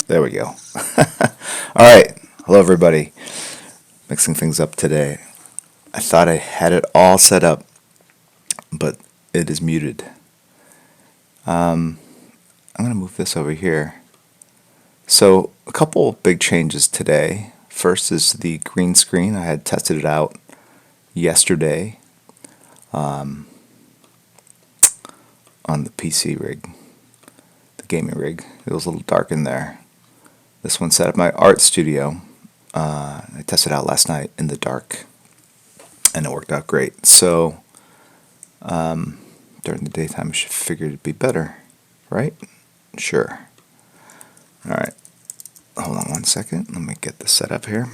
There we go. All right. Hello, everybody. Mixing things up today. I thought I had it all set up, but it is muted. I'm going to move this over here. So, a couple big changes today. First is the green screen. I had tested it out yesterday on the PC rig, the gaming rig. It was a little dark in there. This one set up my art studio. I tested it out last night in the dark, and it worked out great. So during the daytime, I should figure it'd be better, right? Sure. All right. Hold on one second. Let me get this set up here.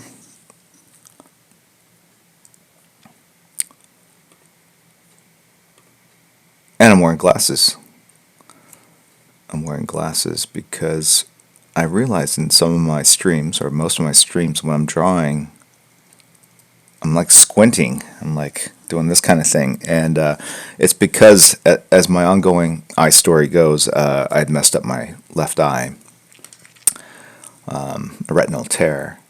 And I'm wearing glasses. I'm wearing glasses because I realized in some of my streams, or most of my streams, when I'm drawing, I'm like squinting. I'm like doing this kind of thing. And it's because, as my ongoing eye story goes, I had messed up my left eye, a retinal tear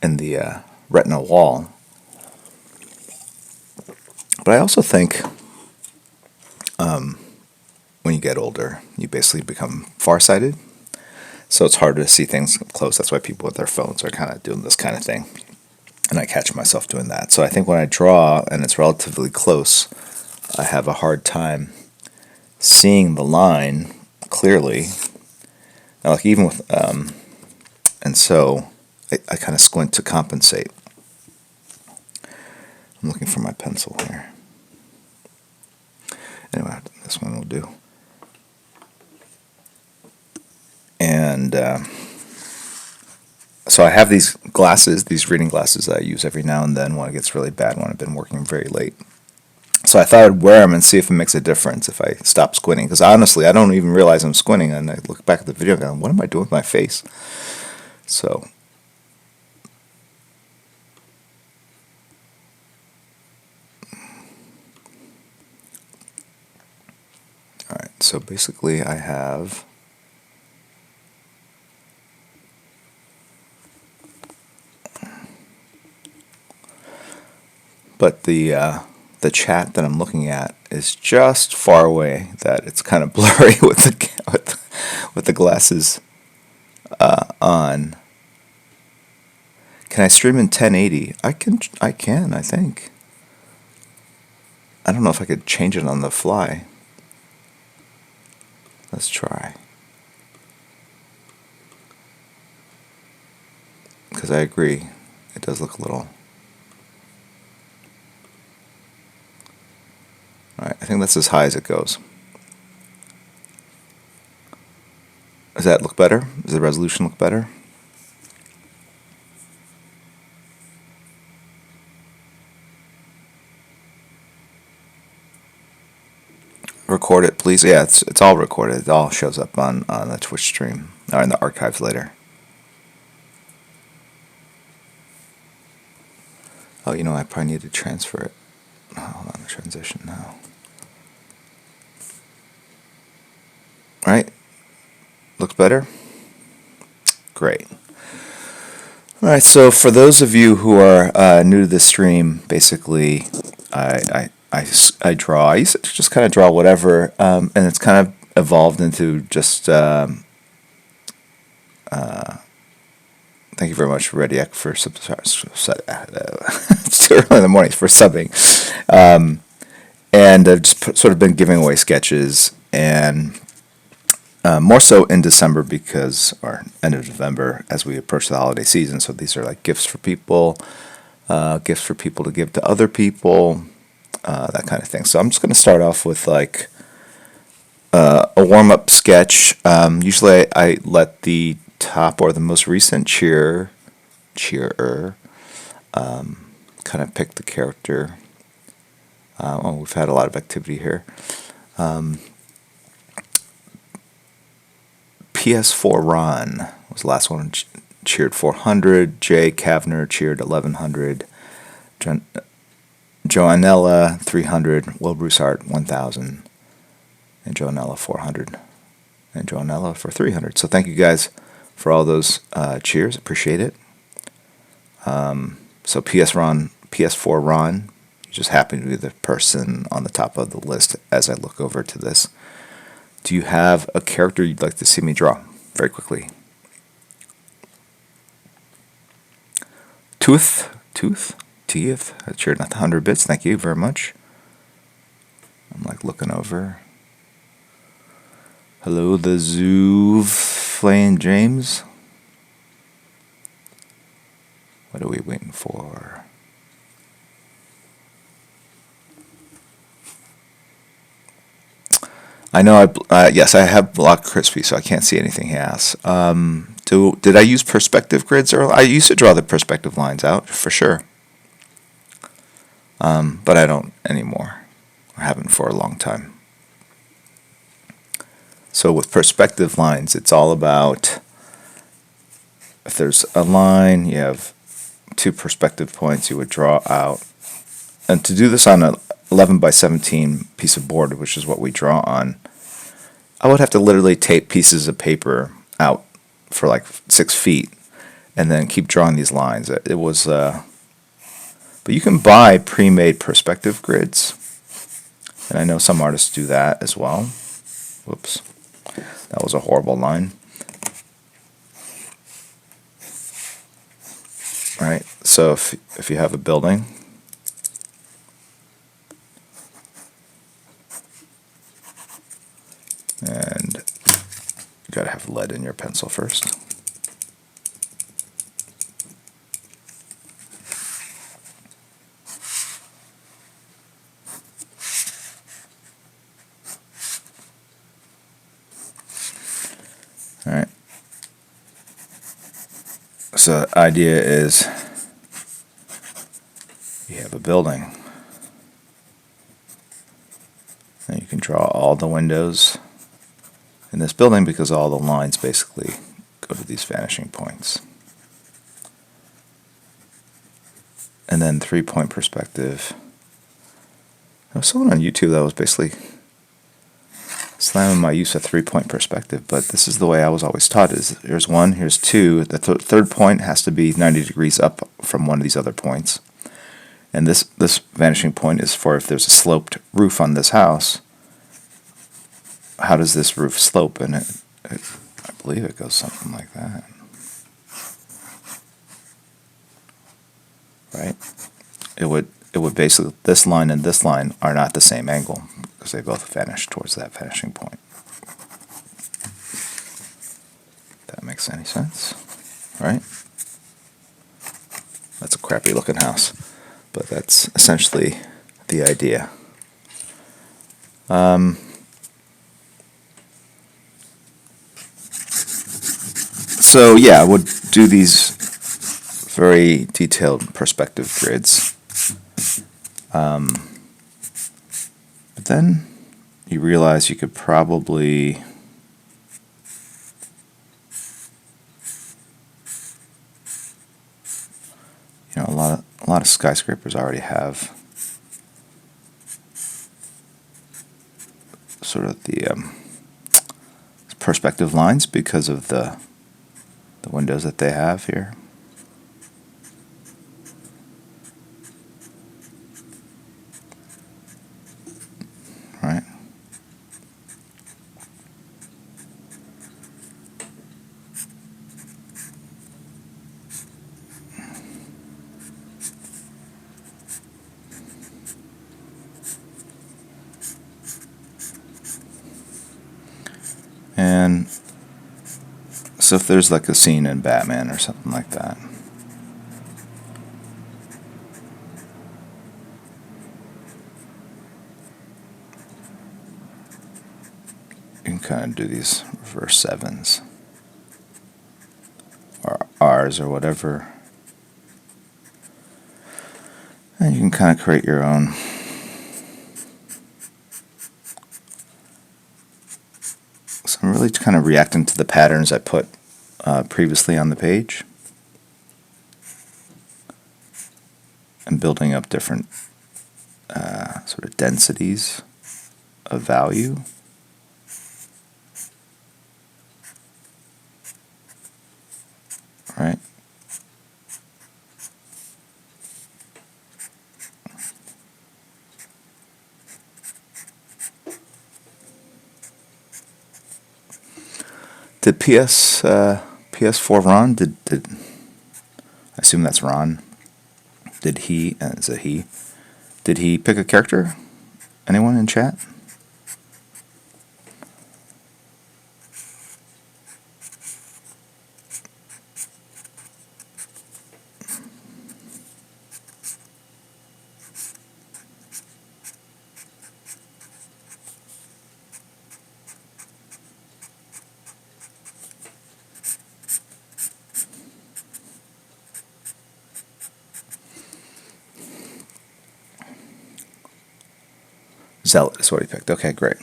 in the retinal wall. But I also think when you get older, you basically become farsighted. So it's harder to see things up close. That's why people with their phones are kind of doing this kind of thing. And I catch myself doing that. So I think when I draw and it's relatively close, I have a hard time seeing the line clearly. Now, like even with, and so I kind of squint to compensate. I'm looking for my pencil here. Anyway, this one will do. And so I have these glasses, these reading glasses that I use every now and then when it gets really bad, when I've been working very late. So I thought I'd wear them and see if it makes a difference if I stop squinting. Because honestly, I don't even realize I'm squinting. And I look back at the video and go, what am I doing with my face? So all right, so basically I have but the chat that I'm looking at is just far away that it's kind of blurry with the glasses on. Can I stream in 1080? I can, I think. I don't know if I could change it on the fly. Let's try. Because I agree, it does look a little... Alright, I think that's as high as it goes. Does that look better? Does the resolution look better? Record it, please. Yeah, it's all recorded. It all shows up on the Twitch stream or in the archives later. Oh, you know, I probably need to transfer it. Oh, hold on, the transition now. Right? Looks better? Great. Alright, so for those of you who are new to this stream, basically, I draw. I used to just kind of draw whatever, and it's kind of evolved into just... thank you very much, Rediak, for it's too early in the morning for subbing. And I've just sort of been giving away sketches, and more so in December or end of November as we approach the holiday season. So these are like gifts for people to give to other people, that kind of thing. So I'm just going to start off with like a warm-up sketch. Usually I let the top or the most recent cheerer kind of pick the character. We've had a lot of activity here. PS4 Ron was the last one, cheered 400. Jay Kavner cheered 1100. Joanella 300. Will Broussard 1000. And Joanella 400. And Joanella for 300. So thank you guys for all those cheers. Appreciate it. So PS4 Ron, you just happen to be the person on the top of the list as I look over to this. Do you have a character you'd like to see me draw? Very quickly. Teeth, that's your 100 bits. Thank you very much. I'm like looking over. Hello, the Zoo Flame James. What are we waiting for? I know yes, I have block crispy, so I can't see anything he asks. Did I use perspective grids earlier? I used to draw the perspective lines out for sure, but I don't anymore. I haven't for a long time. So with perspective lines, it's all about if there's a line, you have 2 perspective points you would draw out. And to do this on an 11 by 17 piece of board, which is what we draw on, I would have to literally tape pieces of paper out for like 6 feet and then keep drawing these lines. It was, but you can buy pre-made perspective grids, and I know some artists do that as well. Whoops, that was a horrible line. All right, so if you have a building, and you gotta have lead in your pencil first. All right. So the idea is you have a building, and you can draw all the windows in this building because all the lines basically go to these vanishing points. And then 3-point perspective. There was someone on YouTube that was basically slamming my use of 3-point perspective, but this is the way I was always taught: is here's 1, here's 2. The third point has to be 90 degrees up from one of these other points. And this vanishing point is for if there's a sloped roof on this house. How does this roof slope? And I believe it goes something like that. Right? It would basically, this line and this line are not the same angle because they both vanish towards that vanishing point. If that makes any sense, right? That's a crappy looking house, but that's essentially the idea. So yeah, I would do these very detailed perspective grids. But then you realize you could probably a lot of skyscrapers already have sort of the perspective lines because of the windows that they have here. Right? And so if there's like a scene in Batman or something like that, you can kind of do these reverse 7s or R's or whatever, and you can kind of create your own. So I'm really kind of reacting to the patterns I put previously on the page and building up different sort of densities of value. Did PS4 Ron, did I assume that's Ron? Did he, is it he? Did he pick a character? Anyone in chat? Zealot is what he picked. Okay, great.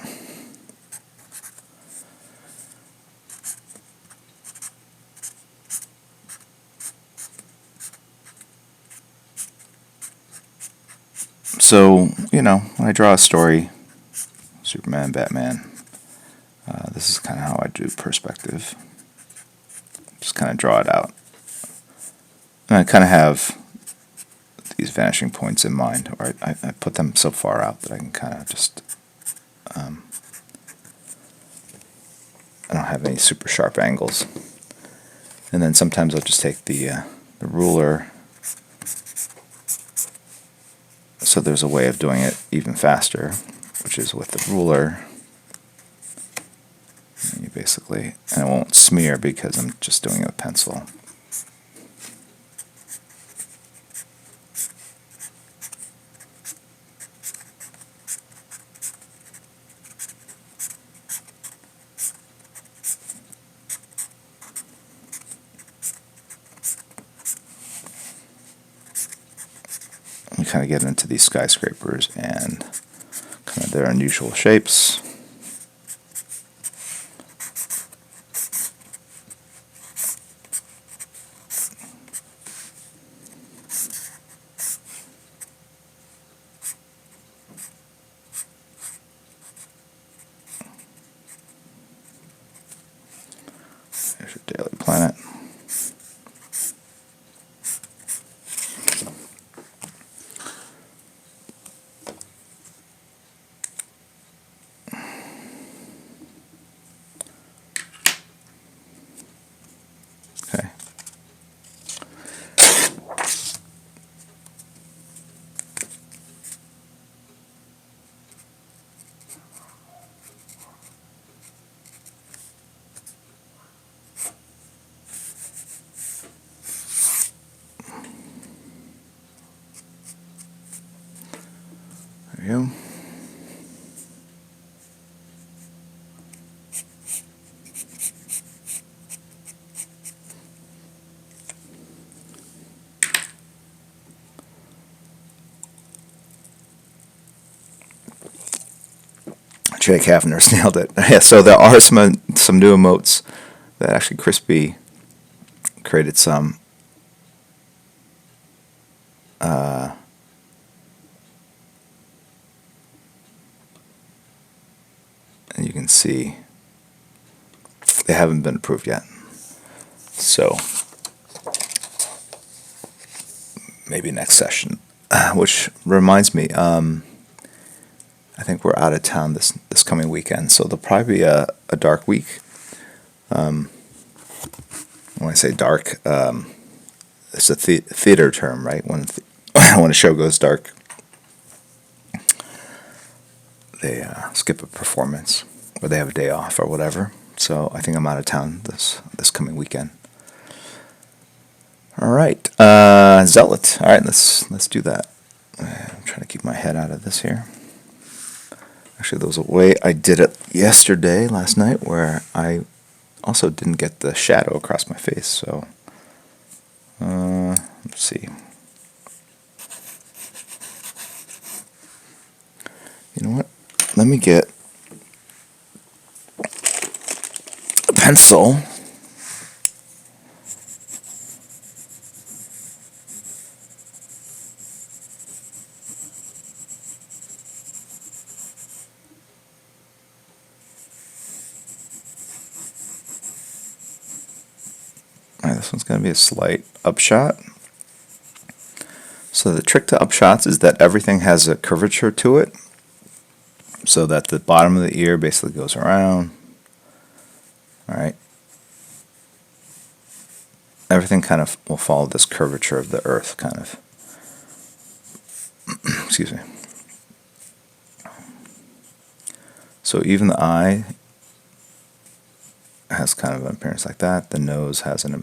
So, you know, when I draw a story, Superman, Batman, this is kind of how I do perspective. Just kind of draw it out. And I kind of have these vanishing points in mind, or I put them so far out that I can kind of just, I don't have any super sharp angles. And then sometimes I'll just take the ruler, so there's a way of doing it even faster, which is with the ruler. And you basically, and it won't smear because I'm just doing it with pencil. You kind of get into these skyscrapers and kind of their unusual shapes. There's your daily planet. Okay. There you go. Jake Havner's nailed it. Yeah, so there are some new emotes that actually Crispy created some. And you can see they haven't been approved yet. So maybe next session. Which reminds me, I think we're out of town this coming weekend, so there'll probably be a dark week. When I say dark, it's a theater term, right? When when a show goes dark, they skip a performance, or they have a day off, or whatever. So I think I'm out of town this coming weekend. All right, Zealot. All right, let's do that. I'm trying to keep my head out of this here. Actually, there was a way I did it last night, where I also didn't get the shadow across my face. So let's see. You know what? Let me get a pencil. All right, this one's going to be a slight upshot. So the trick to upshots is that everything has a curvature to it, so that the bottom of the ear basically goes around. All right, everything kind of will follow this curvature of the Earth, kind of. Excuse me. So even the eye has kind of an appearance like that. The nose has a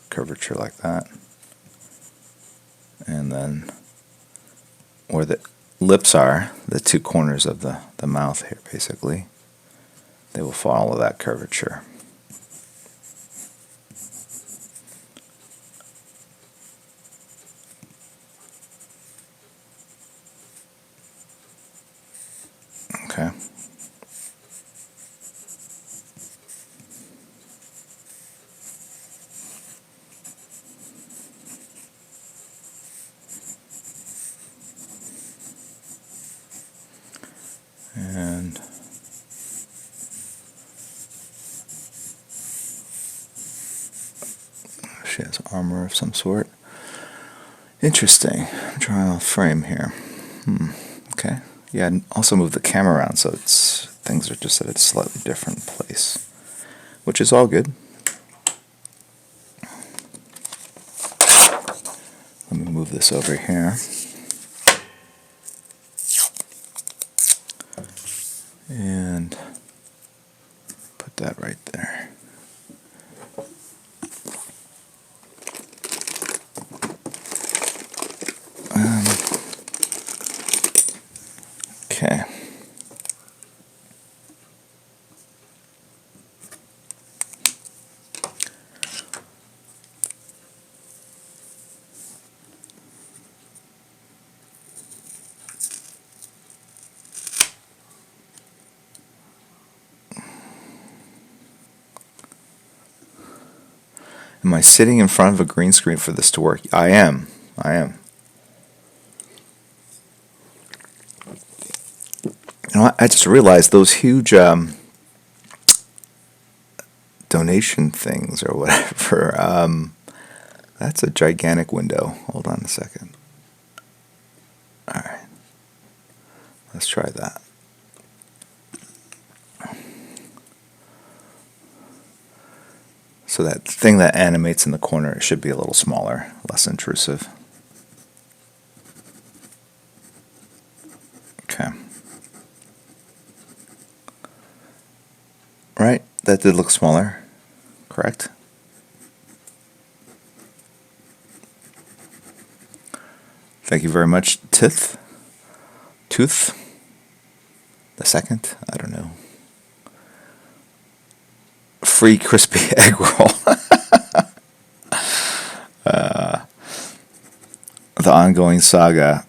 curvature like that. And then where the lips are, the two corners of the mouth here, basically, they will follow that curvature. Okay. And she has armor of some sort. Interesting. I'm drawing a frame here. Okay. Yeah, and also move the camera around so things are just at a slightly different place, which is all good. Let me move this over here. And put that right there. Okay. Am I sitting in front of a green screen for this to work? I am. You know, I just realized those huge donation things or whatever. That's a gigantic window. Hold on a second. All right. Let's try that. So that thing that animates in the corner should be a little smaller, less intrusive. Okay. Right, that did look smaller, correct? Thank you very much, Tooth, the second, I don't know. Free crispy egg roll. The ongoing saga.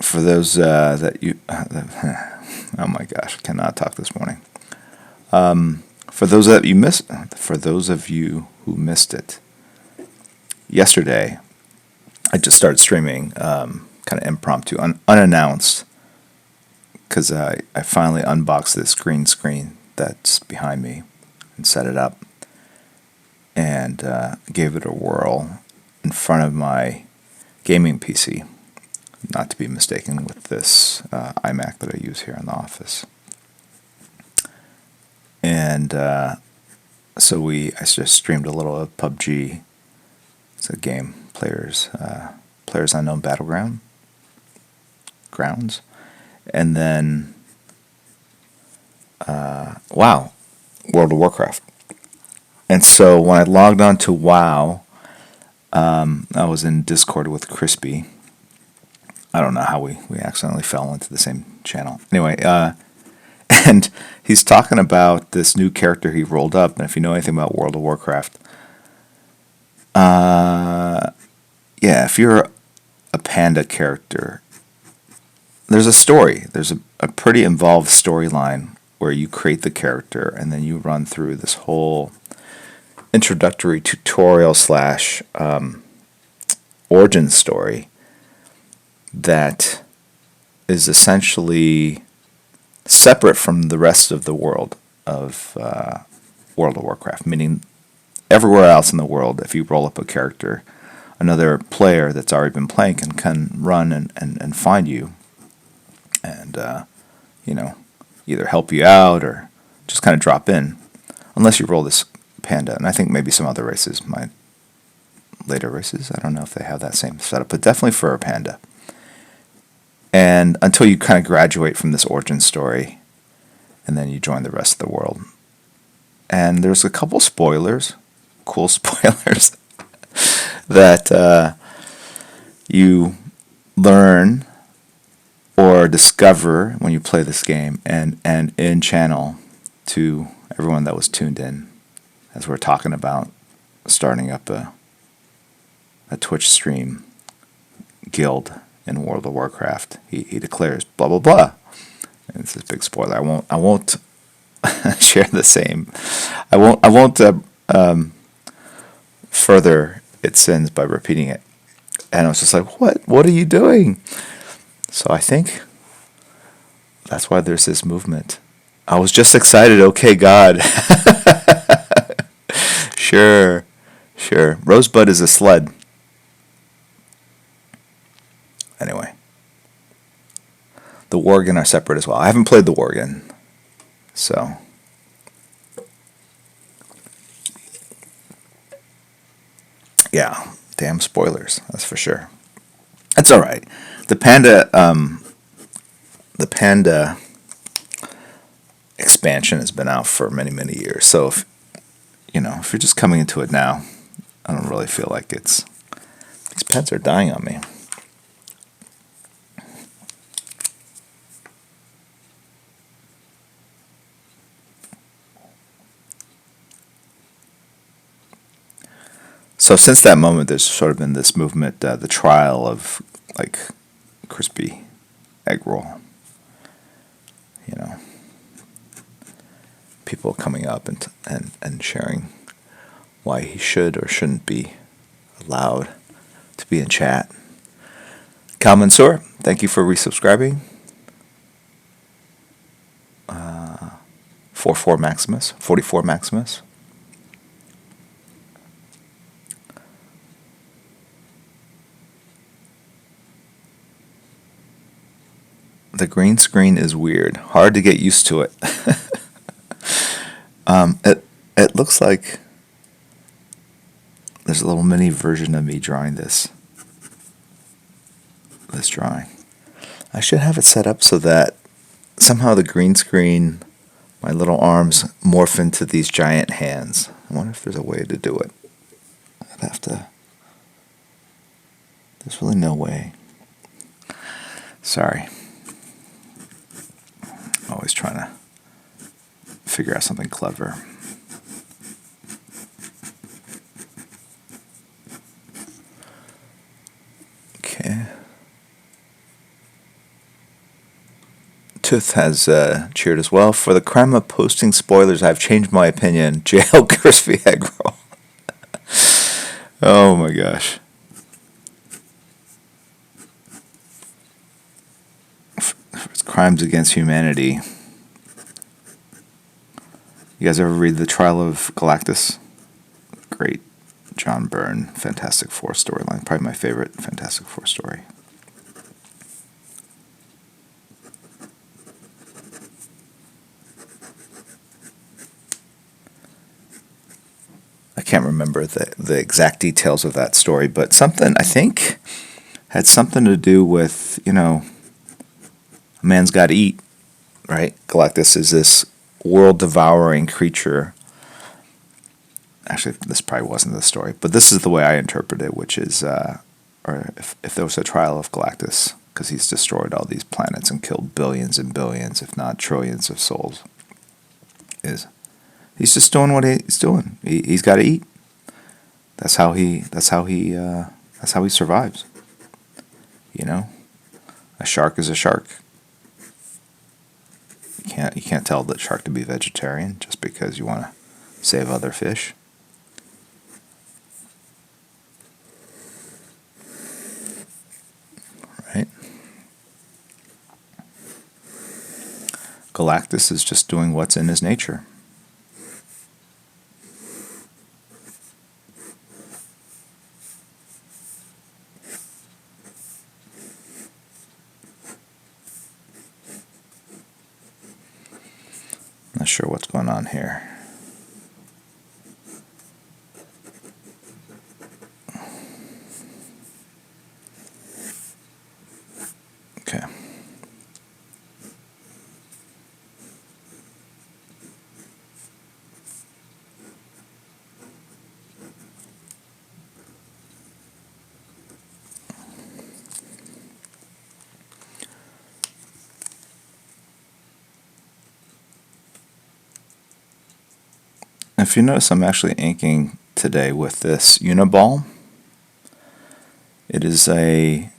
For those that you... oh my gosh, I cannot talk this morning. For those of you who missed it, yesterday I just started streaming, kind of impromptu, unannounced, because I finally unboxed this green screen that's behind me and set it up and gave it a whirl in front of my gaming PC, not to be mistaken with this iMac that I use here in the office. And so I just streamed a little of PUBG. It's a game, Players Unknown Grounds. And then, WoW, World of Warcraft. And so when I logged on to WoW, I was in Discord with Crispy. I don't know how we accidentally fell into the same channel. Anyway, and he's talking about this new character he rolled up. And if you know anything about World of Warcraft, yeah, if you're a panda character, there's a story. There's a pretty involved storyline where you create the character and then you run through this whole introductory tutorial / origin story that is essentially separate from the rest of the world of World of Warcraft, meaning everywhere else in the world, if you roll up a character, another player that's already been playing can run and find you and, either help you out or just kind of drop in. unless you roll this panda, and I think maybe some other races, my later races, I don't know if they have that same setup, but definitely for a panda. And until you kind of graduate from this origin story, and then you join the rest of the world. And there's a couple spoilers, cool spoilers, that you learn or discover when you play this game, and in channel to everyone that was tuned in, as we're talking about starting up a Twitch stream guild in World of Warcraft. He declares blah blah blah. And it's a big spoiler. I won't share the same. I won't further its sins by repeating it. And I was just like, what are you doing? So I think that's why there's this movement. I was just excited. Okay, God. Sure. Rosebud is a sled. Anyway. The Worgen are separate as well. I haven't played the Worgen. So. Yeah. Damn spoilers. That's for sure. That's alright. The Panda expansion has been out for many, many years. So if you're just coming into it now, I don't really feel like it's... These pets are dying on me. So since that moment, there's sort of been this movement, the trial of like crispy egg roll. People coming up and sharing why he should or shouldn't be allowed to be in chat. Cal Mansour, thank you for resubscribing. 44 Maximus. The green screen is weird. Hard to get used to it. It looks like there's a little mini version of me drawing this drawing. I should have it set up so that somehow the green screen, my little arms morph into these giant hands. I wonder if there's a way to do it. I'd have to... There's really no way. Sorry. Always trying to figure out something clever. Okay. Tooth has cheered as well. For the crime of posting spoilers, I've changed my opinion. Jail crispy egg roll. Oh my gosh. It's crimes against humanity. You guys ever read The Trial of Galactus? Great John Byrne Fantastic Four storyline. Probably my favorite Fantastic Four story. I can't remember the exact details of that story, but something, I think, had something to do with, a man's got to eat, right? Galactus is this world-devouring creature. Actually, this probably wasn't the story, but this is the way I interpret it, which is, or if there was a trial of Galactus, because he's destroyed all these planets and killed billions and billions, if not trillions of souls, he's just doing what he's doing. He's got to eat. That's how he survives. A shark is a shark. You can't tell the shark to be vegetarian just because you want to save other fish. Right? Galactus is just doing what's in his nature. Not sure what's going on here. If you notice, I'm actually inking today with this Uniball. It is an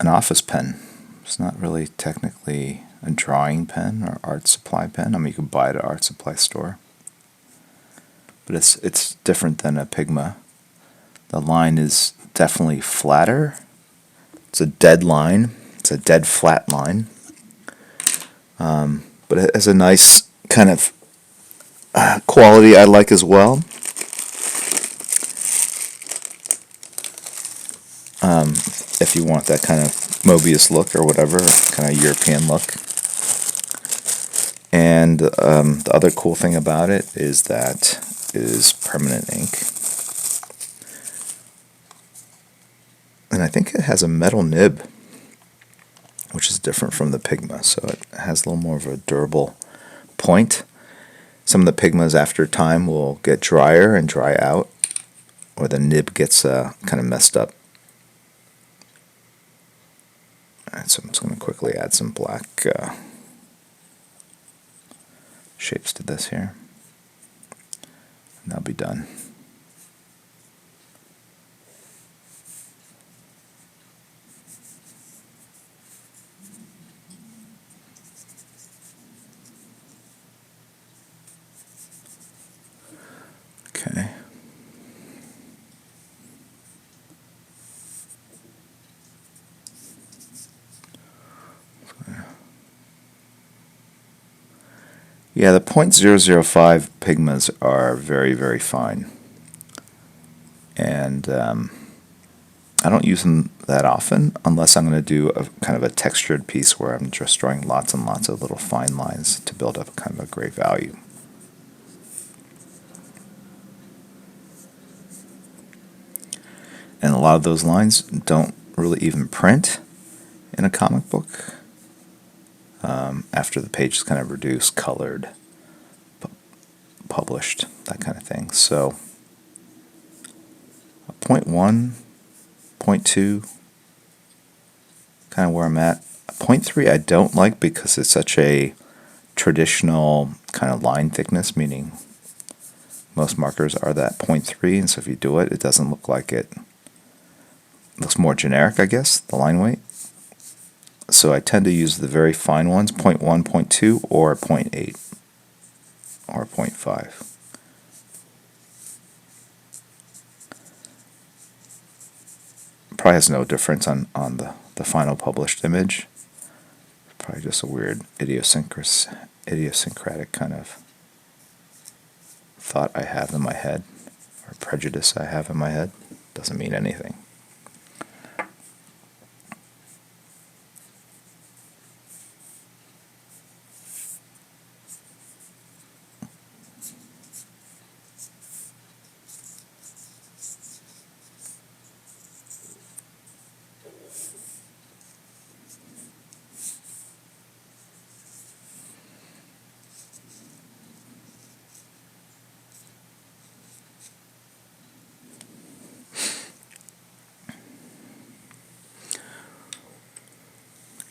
office pen. It's not really technically a drawing pen or art supply pen. I mean, you can buy it at an art supply store, but it's different than a Pigma. The line is definitely flatter. It's a dead line. It's a dead flat line. But it has a nice kind of quality I like as well. If you want that kind of Mobius look or whatever, kind of European look. And the other cool thing about it is that it is permanent ink. And I think it has a metal nib, which is different from the Pigma, so it has a little more of a durable point. Some of the Pigmas after time will get drier and dry out, or the nib gets kind of messed up. Alright, so I'm just going to quickly add some black shapes to this here, and that'll be done. Okay. Yeah, the .005 Pigmas are very, very fine. And I don't use them that often unless I'm going to do a kind of a textured piece where I'm just drawing lots and lots of little fine lines to build up kind of a gray value. And a lot of those lines don't really even print in a comic book after the page is kind of reduced, colored, published, that kind of thing. So, 0.1, 0.2, kind of where I'm at. 0.3 I don't like because it's such a traditional kind of line thickness, meaning most markers are that 0.3, and so if you do it, it doesn't look like it. Looks more generic, I guess, the line weight. So I tend to use the very fine ones, 0.1, 0.2, or 0.8, or 0.5. Probably has no difference on the final published image. Probably just a weird idiosyncratic kind of thought I have in my head, or prejudice I have in my head. Doesn't mean anything.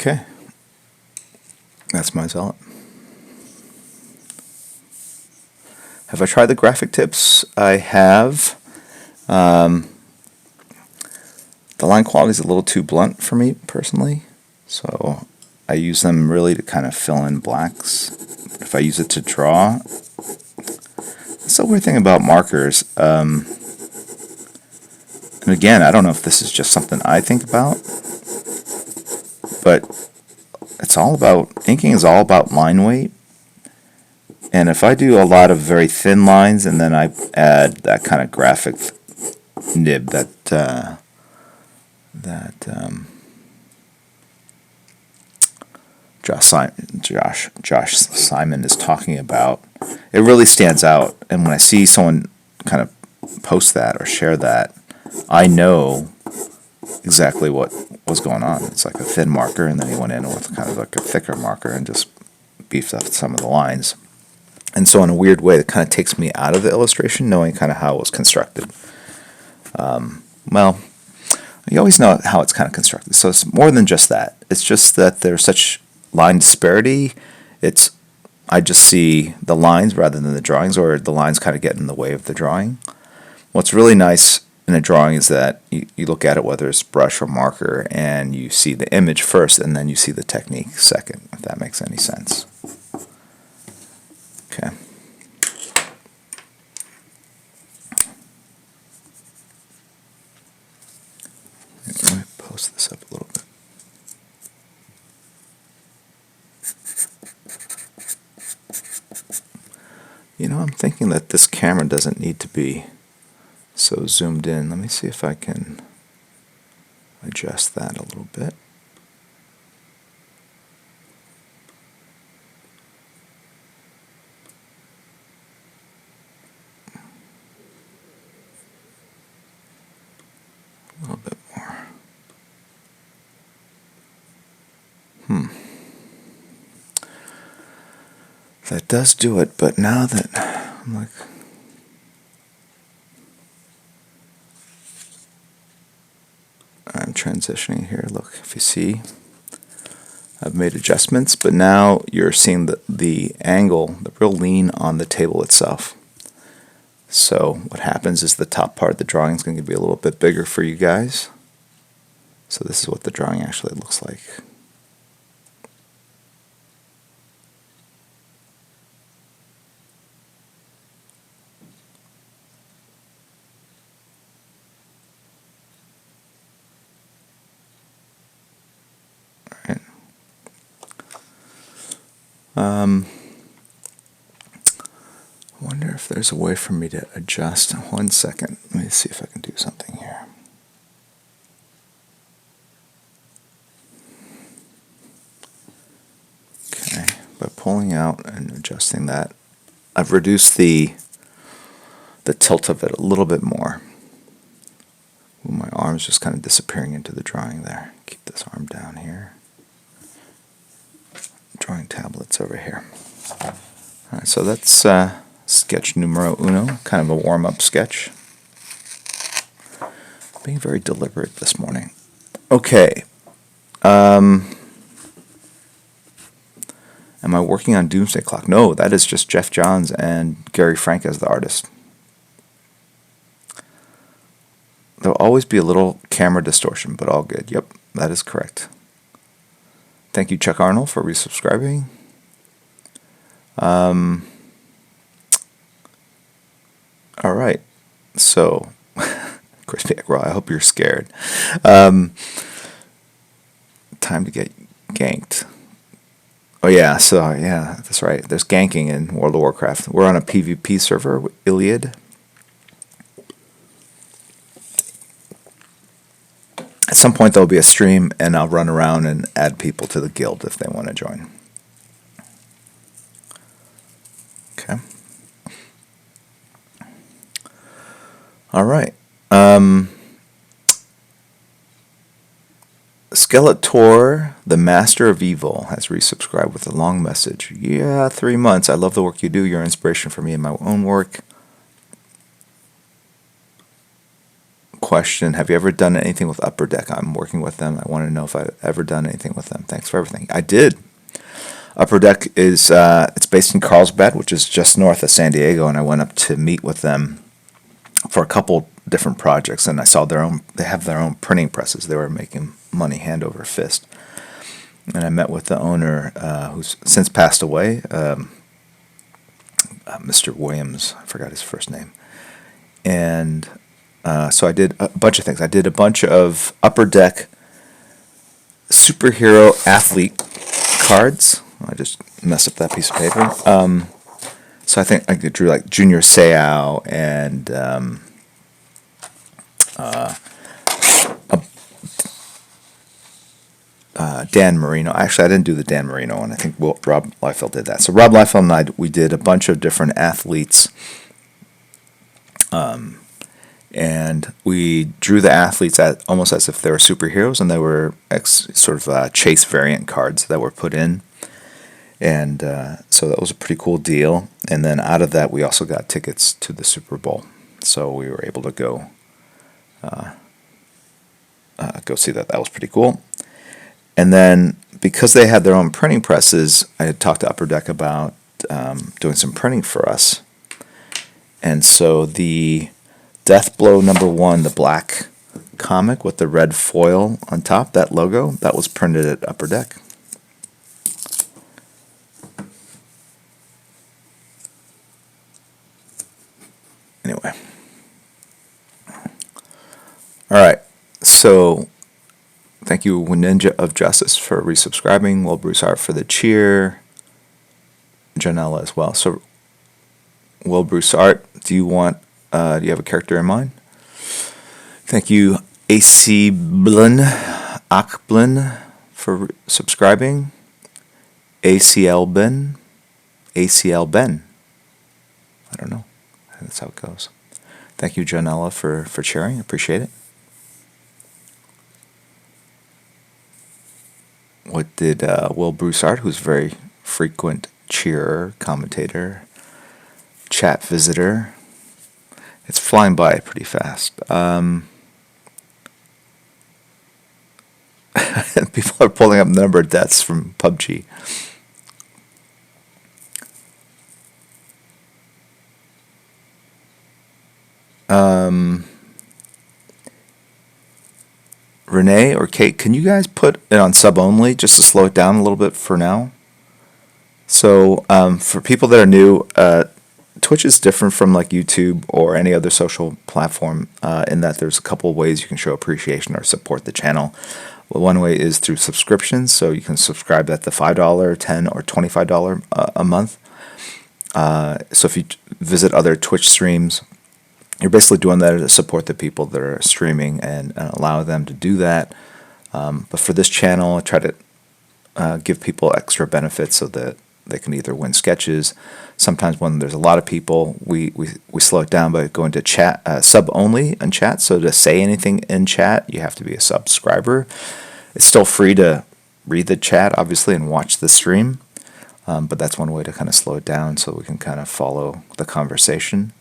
Okay, that's my ZEALOT. Have I tried the graphic tips? I have. The line quality is a little too blunt for me personally, so I use them really to kind of fill in blacks. If I use it to draw, that's the weird thing about markers. And again, I don't know if this is just something I think about, but it's all about, inking is all about line weight. And if I do a lot of very thin lines and then I add that kind of graphic nib that Josh Simon is talking about, it really stands out. And when I see someone kind of post that or share that, I know exactly what was going on. It's like a thin marker, and then he went in with kind of like a thicker marker and just beefed up some of the lines. And so in a weird way, it kind of takes me out of the illustration, knowing kind of how it was constructed. Well, you always know how it's kind of constructed. So it's more than just that. It's just that there's such line disparity. I just see the lines rather than the drawings, or the lines kind of get in the way of the drawing. What's really nice in a drawing is that you look at it, whether it's brush or marker, and you see the image first, and then you see the technique second, if that makes any sense. Okay. Let me post this up a little bit. You know, I'm thinking that this camera doesn't need to be so zoomed in. Let me see if I can adjust that a little bit. A little bit more. That does do it, but now that I'm like, I'm transitioning here. Look, if you see, I've made adjustments, but now you're seeing the angle, the real lean on the table itself. So what happens is the top part of the drawing is going to be a little bit bigger for you guys. So this is what the drawing actually looks like. I wonder if there's a way for me to adjust. 1 second. Let me see if I can do something here. Okay, by pulling out and adjusting that, I've reduced the tilt of it a little bit more. Ooh, my arm's just kind of disappearing into the drawing there. Keep this arm down here. Drawing tablets over here. Alright, so that's sketch numero uno, kind of a warm-up sketch. Being very deliberate this morning. Okay. Am I working on Doomsday Clock? No, that is just Jeff Johns and Gary Frank as the artist. There'll always be a little camera distortion, but all good. Yep, that is correct. Thank you, Chuck Arnold, for resubscribing. All right, so Crispy Egg Raw, I hope you're scared. Time to get ganked. Oh yeah, so yeah, that's right. There's ganking in World of Warcraft. We're on a PvP server with Iliad. At some point there'll be a stream, and I'll run around and add people to the guild if they want to join. Okay. All right. Skeletor, the Master of Evil, has resubscribed with a long message. Yeah, 3 months. I love the work you do. You're an inspiration for me in my own work. Question, have you ever done anything with Upper Deck? I'm working with them. I want to know if I've ever done anything with them. Thanks for everything. I did. Upper Deck is it's based in Carlsbad, which is just north of San Diego, and I went up to meet with them for a couple different projects, and I saw they have their own printing presses. They were making money hand over fist. And I met with the owner, who's since passed away, Mr. Williams. I forgot his first name. And so I did a bunch of things. I did a bunch of Upper Deck superhero athlete cards. I just messed up that piece of paper. So I think I drew like Junior Seau and Dan Marino. Actually, I didn't do the Dan Marino one. I think Rob Liefeld did that. So Rob Liefeld and I, we did a bunch of different athletes. And we drew the athletes almost as if they were superheroes, and they were sort of chase variant cards that were put in. And so that was a pretty cool deal. And then out of that, we also got tickets to the Super Bowl. So we were able to go see that. That was pretty cool. And then because they had their own printing presses, I had talked to Upper Deck about doing some printing for us. And so the Death Blow #1, the black comic with the red foil on top, that logo, that was printed at Upper Deck. Anyway. Alright, so thank you, Ninja of Justice, for resubscribing. Will Bruce Art for the cheer. Janella as well. So, Will Bruce Art, do you have a character in mind? Thank you, AC Blin, Akblin, for subscribing. ACL Ben. ACL Ben. I don't know. That's how it goes. Thank you, Janella, for sharing. Appreciate it. What did Will Bruce Art, who's a very frequent cheerer, commentator, chat visitor. It's flying by pretty fast. People are pulling up the number of deaths from PUBG. Renee or Kate, can you guys put it on sub only just to slow it down a little bit for now? So for people that are new, Twitch is different from like YouTube or any other social platform in that there's a couple of ways you can show appreciation or support the channel. Well, one way is through subscriptions, so you can subscribe at the $5, $10, or $25 a month. So if you visit other Twitch streams, you're basically doing that to support the people that are streaming and allow them to do that. But for this channel, I try to give people extra benefits so that they can either win sketches. Sometimes when there's a lot of people, we slow it down by going to chat, sub only in chat. So to say anything in chat, you have to be a subscriber. It's still free to read the chat, obviously, and watch the stream. But that's one way to kind of slow it down so we can kind of follow the conversation.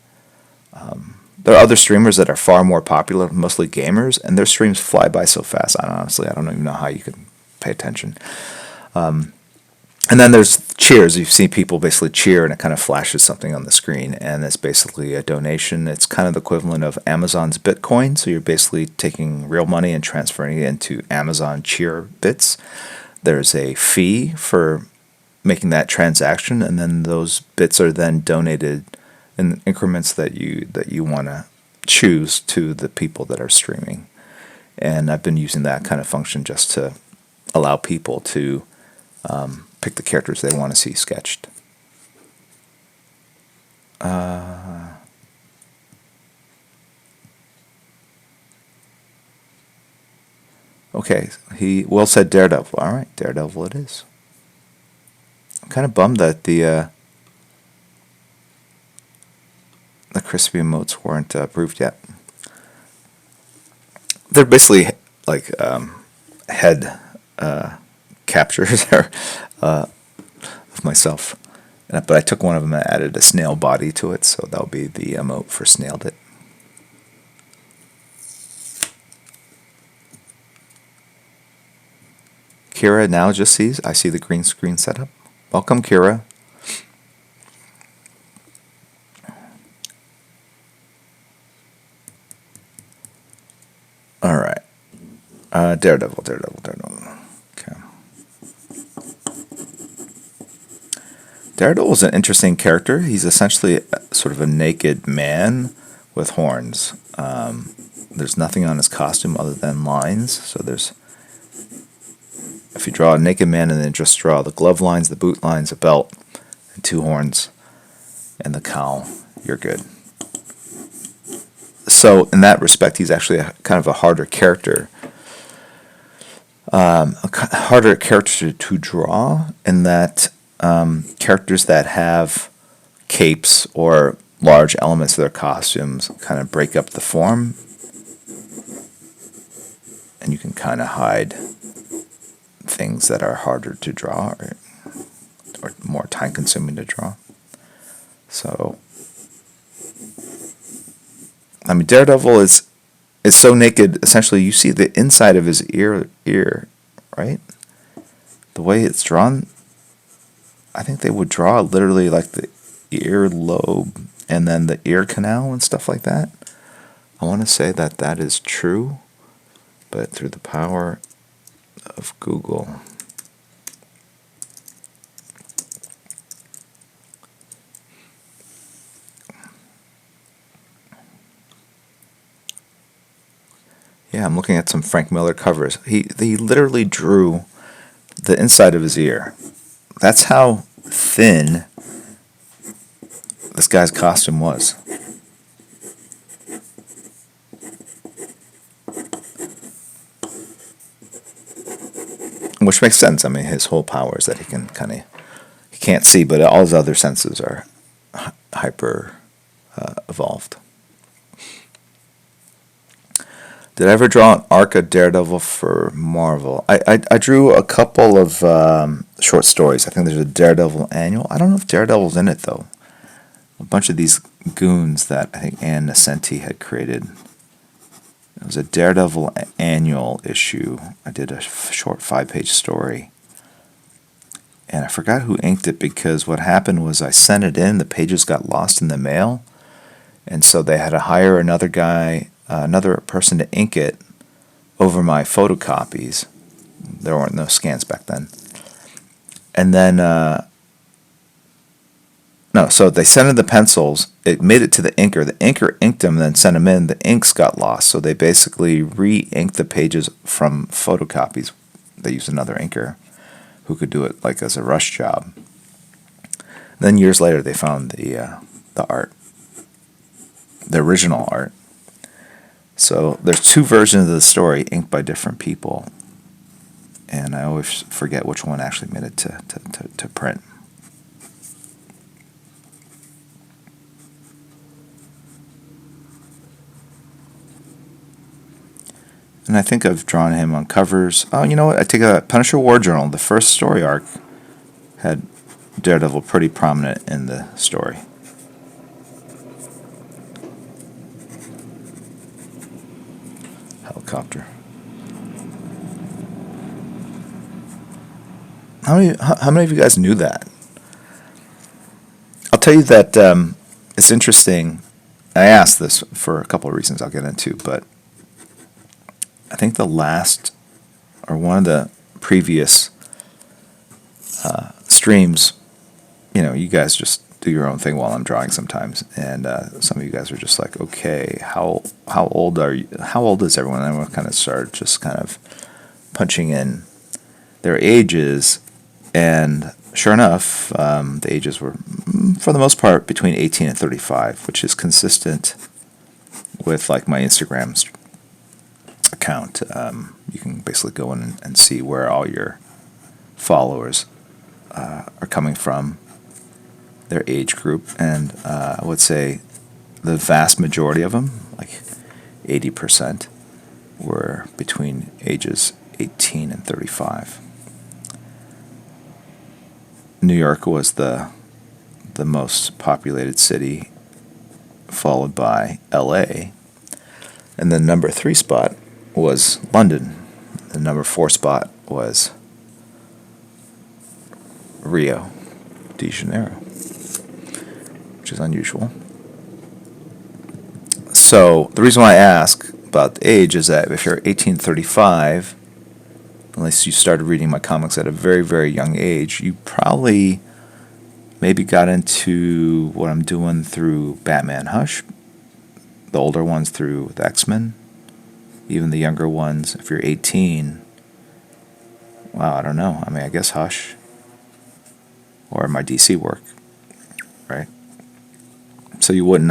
There are other streamers that are far more popular, mostly gamers, and their streams fly by so fast. I don't even know how you can pay attention. And then there's cheers. You've seen people basically cheer, and it kind of flashes something on the screen, and it's basically a donation. It's kind of the equivalent of Amazon's Bitcoin, so you're basically taking real money and transferring it into Amazon cheer bits. There's a fee for making that transaction, and then those bits are then donated in increments that you want to choose to the people that are streaming. And I've been using that kind of function just to allow people to pick the characters they want to see sketched. Okay, Will said Daredevil. All right, Daredevil it is. I'm kind of bummed that the crispy emotes weren't approved yet. They're basically like head captures of myself. But I took one of them and added a snail body to it, so that'll be the emote for Snailed It. Kira now just sees, I see the green screen setup. Welcome, Kira. All right. Daredevil. Okay. Daredevil is an interesting character. He's essentially sort of a naked man with horns. There's nothing on his costume other than lines. So if you draw a naked man and then just draw the glove lines, the boot lines, the belt, and 2 horns, and the cowl, you're good. So in that respect, he's actually kind of a harder character. A harder character to draw in that characters that have capes or large elements of their costumes kind of break up the form, and you can kind of hide things that are harder to draw or more time consuming to draw. So I mean, Daredevil is so naked. Essentially, you see the inside of his ear, right? The way it's drawn, I think they would draw literally like the ear lobe and then the ear canal and stuff like that. I want to say that that is true, but through the power of Google. Yeah, I'm looking at some Frank Miller covers. He literally drew the inside of his ear. That's how thin this guy's costume was. Which makes sense. I mean, his whole power is that he can he can't see, but all his other senses are hyper evolved. Did I ever draw an arc of Daredevil for Marvel? I drew a couple of short stories. I think there's a Daredevil annual. I don't know if Daredevil's in it, though. A bunch of these goons that I think Ann Nesenti had created. It was a Daredevil annual issue. I did a short 5-page story. And I forgot who inked it because what happened was I sent it in, the pages got lost in the mail. And so they had to hire another guy, another person to ink it over my photocopies. There weren't no scans back then. And then, no, so they sent in the pencils. It made it to the inker. The inker inked them and then sent them in. The inks got lost. So they basically re-inked the pages from photocopies. They used another inker who could do it like as a rush job. Then years later, they found the art, the original art. So there's 2 versions of the story inked by different people, and I always forget which one actually made it to print. And I think I've drawn him on covers. Oh, you know what? I take a Punisher War Journal. The first story arc had Daredevil pretty prominent in the story. Helicopter. How many of you guys knew that? I'll tell you that it's interesting. I asked this for a couple of reasons I'll get into, but I think the last, or one of the previous streams, you guys just do your own thing while I'm drawing sometimes, and some of you guys are just like, okay, how old are you? How old is everyone? And everyone kind of started just kind of punching in their ages, and sure enough, the ages were, for the most part, between 18 and 35, which is consistent with like my Instagram account. You can basically go in and see where all your followers are coming from, their age group, and I would say the vast majority of them, like 80%, were between ages 18 and 35. New York was the most populated city, followed by LA, and the number 3 spot was London. The number 4 spot was Rio de Janeiro, which is unusual. So the reason why I ask about the age is that if you're 1835, unless you started reading my comics at a very, very young age, you probably maybe got into what I'm doing through Batman Hush, the older ones through the X-Men, even the younger ones. If you're 18, wow, I don't know. I mean, I guess Hush or my DC work, right? So you wouldn't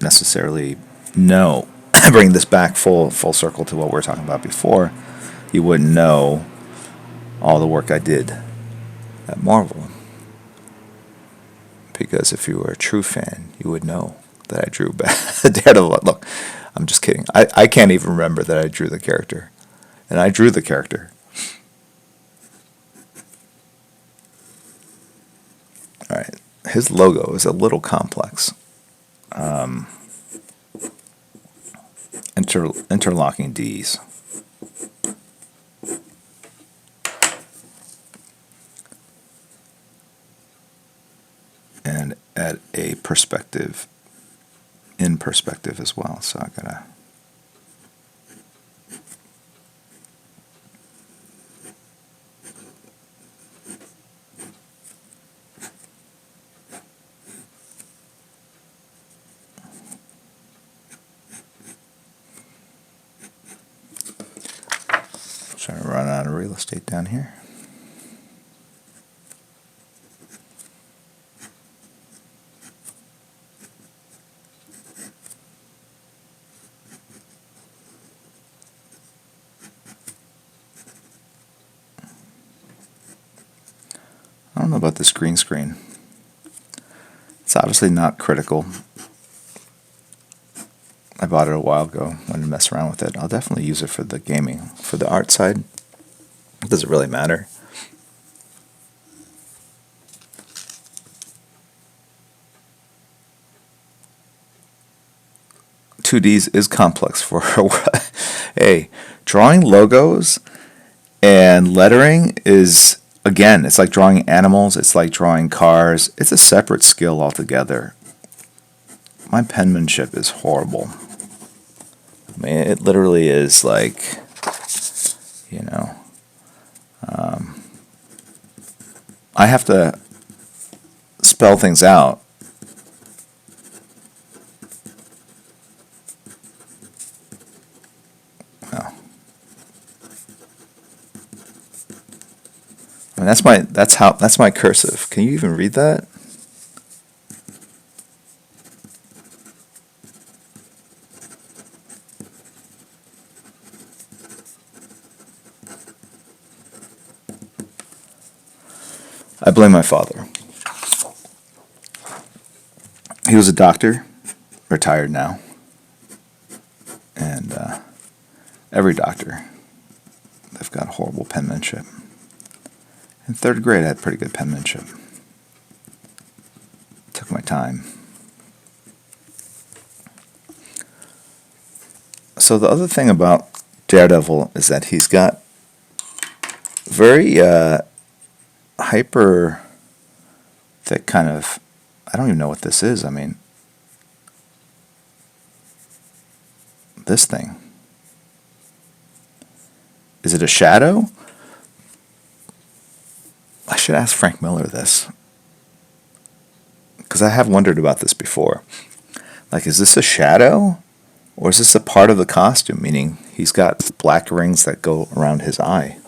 necessarily know, bring this back full circle to what we were talking about before, you wouldn't know all the work I did at Marvel. Because if you were a true fan, you would know that I drew Daredevil. Look, I'm just kidding. I can't even remember that I drew the character. And I drew the character. All right. His logo is a little complex. Interlocking D's. a perspective in perspective as well. So I gotta trying to run out of real estate down here. I don't know about this green screen. It's obviously not critical. I bought it a while ago. Wanted to mess around with it. I'll definitely use it for the gaming. For the art side, it doesn't really matter. .2Ds is complex for hey, drawing logos and lettering is, again, it's like drawing animals, it's like drawing cars. It's a separate skill altogether. My penmanship is horrible. I mean, it literally is like, you know, I have to spell things out. Well, I mean, that's my cursive. Can you even read that? I blame my father. He was a doctor, retired now, and every doctor, they've got horrible penmanship. In third grade, I had pretty good penmanship. Took my time. So the other thing about Daredevil is that he's got very hyper thick kind of, I don't even know what this is. I mean, this thing. Is it a shadow? I should ask Frank Miller this, because I have wondered about this before. Like, is this a shadow, or is this a part of the costume? Meaning, he's got black rings that go around his eye.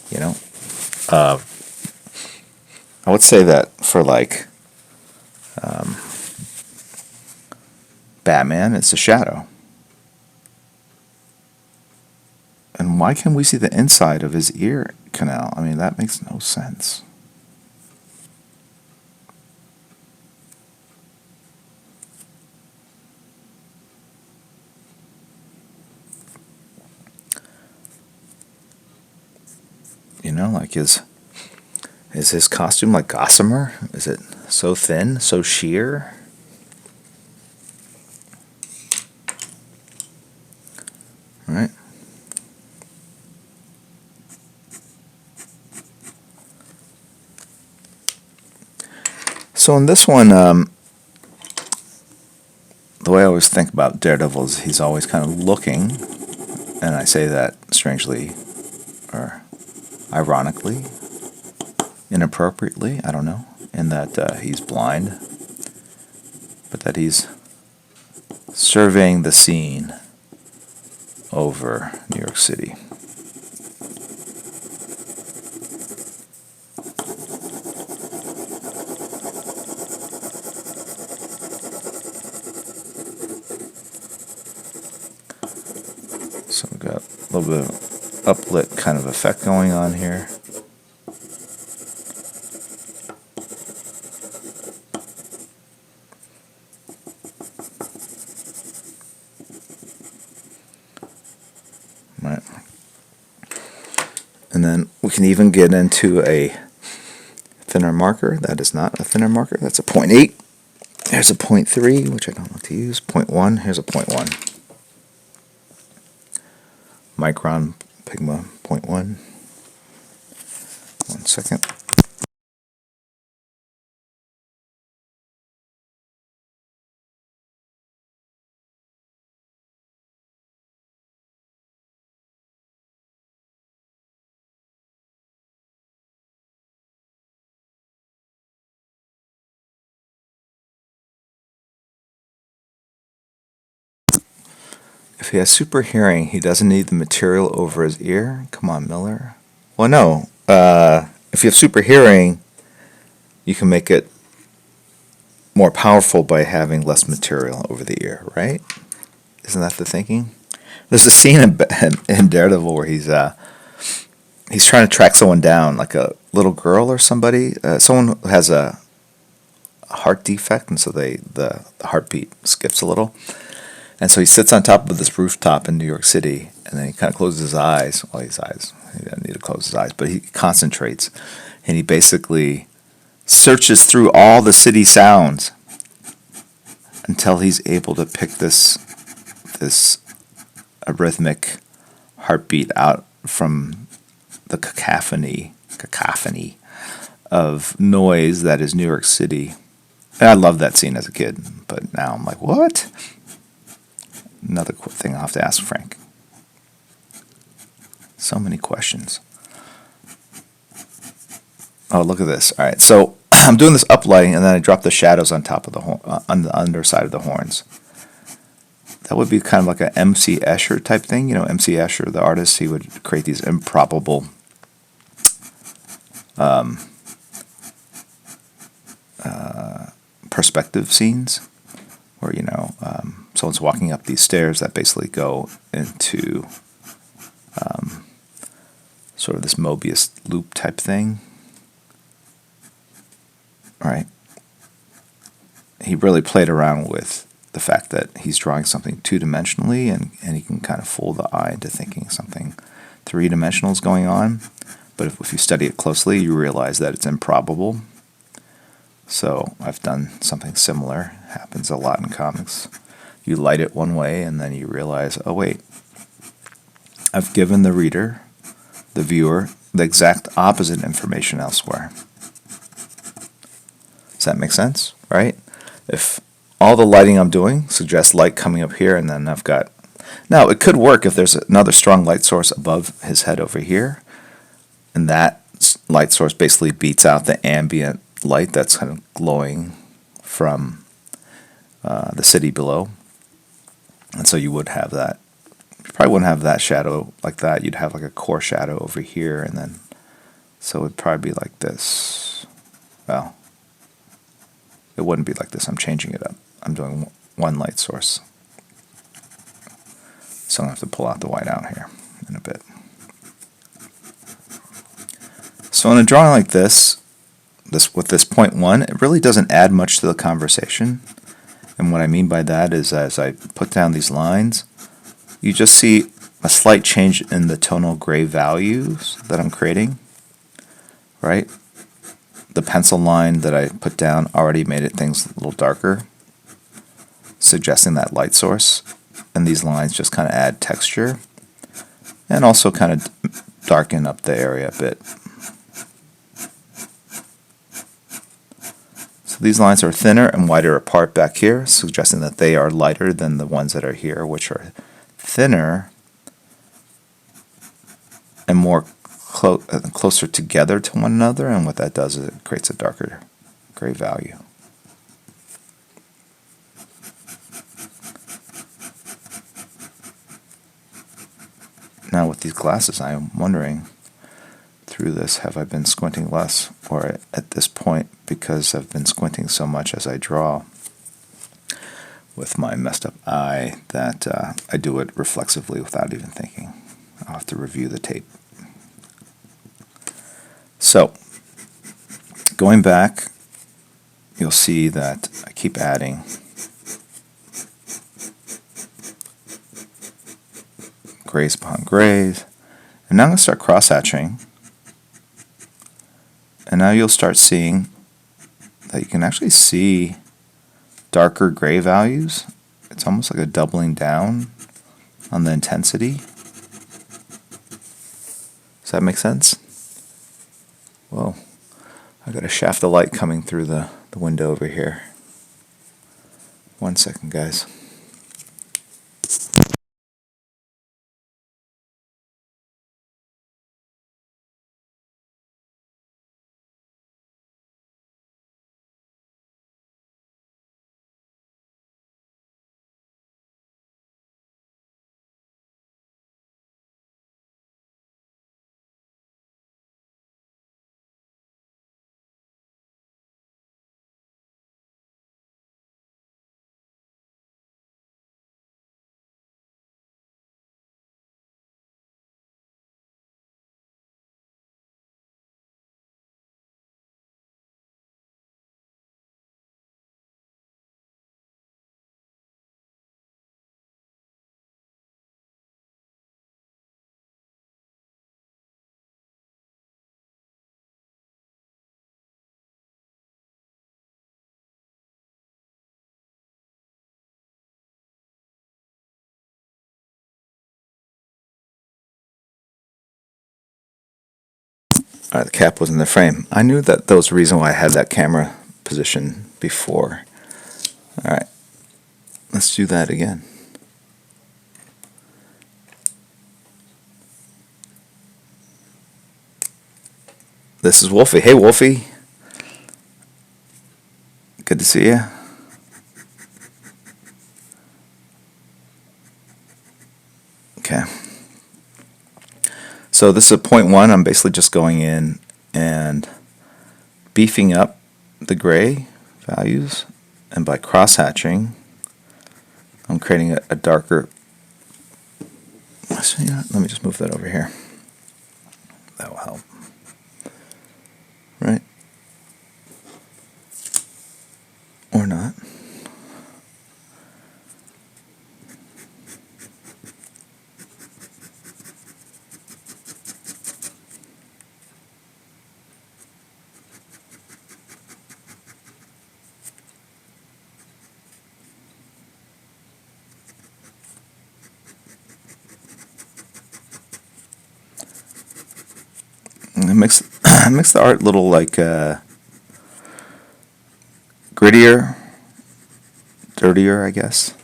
You know, I would say that for like Batman, it's a shadow. And why can we see the inside of his ear canal? I mean, that makes no sense. You know, like is his costume like Gossamer? Is it so thin, so sheer? All right. So in this one, the way I always think about Daredevil is he's always kind of looking, and I say that strangely or ironically, inappropriately, I don't know, in that he's blind, but that he's surveying the scene over New York City. So we've got a little bit of uplit kind of effect going on here. Right. And then we can even get into a thinner marker. That is not a thinner marker. That's a 0.8. There's a 0.3, which I don't like to use. 0.1. Here's a 0.1. Micron Pigma 0.1. 1 second. If he has super hearing, he doesn't need the material over his ear. Come on, Miller. Well, no. If you have super hearing, you can make it more powerful by having less material over the ear, right? Isn't that the thinking? There's a scene in Daredevil where he's trying to track someone down, like a little girl or somebody. Someone who has a heart defect, and so the heartbeat skips a little. And so he sits on top of this rooftop in New York City, and then he kind of closes his eyes. Well, his eyes, he doesn't need to close his eyes, but he concentrates, and he basically searches through all the city sounds until he's able to pick this arrhythmic heartbeat out from the cacophony of noise that is New York City. And I loved that scene as a kid, but now I'm like, what? Another thing I'll have to ask Frank. So many questions. Oh, look at this. All right, so I'm doing this uplighting, and then I drop the shadows on top of the on the underside of the horns. That would be kind of like a M.C. Escher type thing. You know, M.C. Escher, the artist, he would create these improbable perspective scenes where, someone's walking up these stairs that basically go into sort of this Mobius loop type thing. All right. He really played around with the fact that he's drawing something two-dimensionally, and he can kind of fool the eye into thinking something three-dimensional is going on. But if you study it closely, you realize that it's improbable. So I've done something similar. It happens a lot in comics. You light it one way, and then you realize, oh wait, I've given the reader, the viewer, the exact opposite information elsewhere. Does that make sense? Right? If all the lighting I'm doing suggests light coming up here, and then I've got... Now, it could work if there's another strong light source above his head over here, and that light source basically beats out the ambient light that's kind of glowing from the city below. And so you would have that. You probably wouldn't have that shadow like that. You'd have like a core shadow over here, and then... So it would probably be like this. Well, it wouldn't be like this. I'm changing it up. I'm doing one light source. So I'm going to have to pull out the white out here in a bit. So in a drawing like this with this point one, it really doesn't add much to the conversation. And what I mean by that is, as I put down these lines, you just see a slight change in the tonal gray values that I'm creating, right? The pencil line that I put down already made things a little darker, suggesting that light source. And these lines just kind of add texture and also kind of darken up the area a bit. So these lines are thinner and wider apart back here, suggesting that they are lighter than the ones that are here, which are thinner and more closer together to one another. And what that does is it creates a darker gray value. Now with these glasses, I am wondering through this, have I been squinting less? Or at this point, because I've been squinting so much as I draw with my messed up eye, that I do it reflexively without even thinking. I'll have to review the tape. So, going back, you'll see that I keep adding grays upon grays. And now I'm going to start cross-hatching. And now you'll start seeing that you can actually see darker gray values. It's almost like a doubling down on the intensity. Does that make sense? Whoa. I got a shaft of light coming through the window over here. 1 second, guys. Alright, the cap was in the frame. I knew that was the reason why I had that camera position before. Alright, let's do that again. This is Wolfie. Hey, Wolfie. Good to see you. Okay. So this is a 0.1. I'm basically just going in and beefing up the gray values, and by cross-hatching, I'm creating a darker. So, let me just move that over here. That will help. Right? Or not. It makes the art a little like grittier, dirtier, I guess,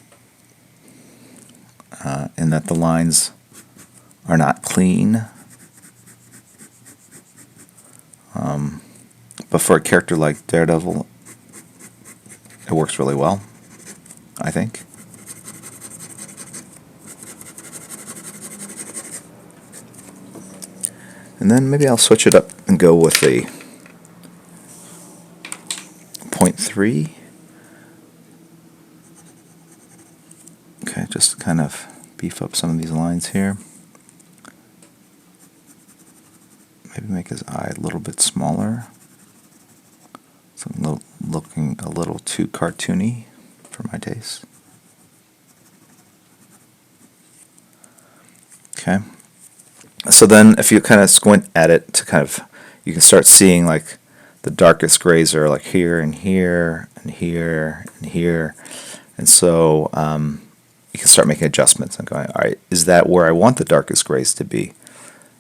in that the lines are not clean. But for a character like Daredevil, it works really well, I think. And then maybe I'll switch it up and go with a 0.3. Okay, just to kind of beef up some of these lines here. Maybe make his eye a little bit smaller. It's looking a little too cartoony for my taste. Okay. So then if you kind of squint at it to kind of, you can start seeing like the darkest grays are like here and here and here and here. And so you can start making adjustments and going, all right, is that where I want the darkest grays to be?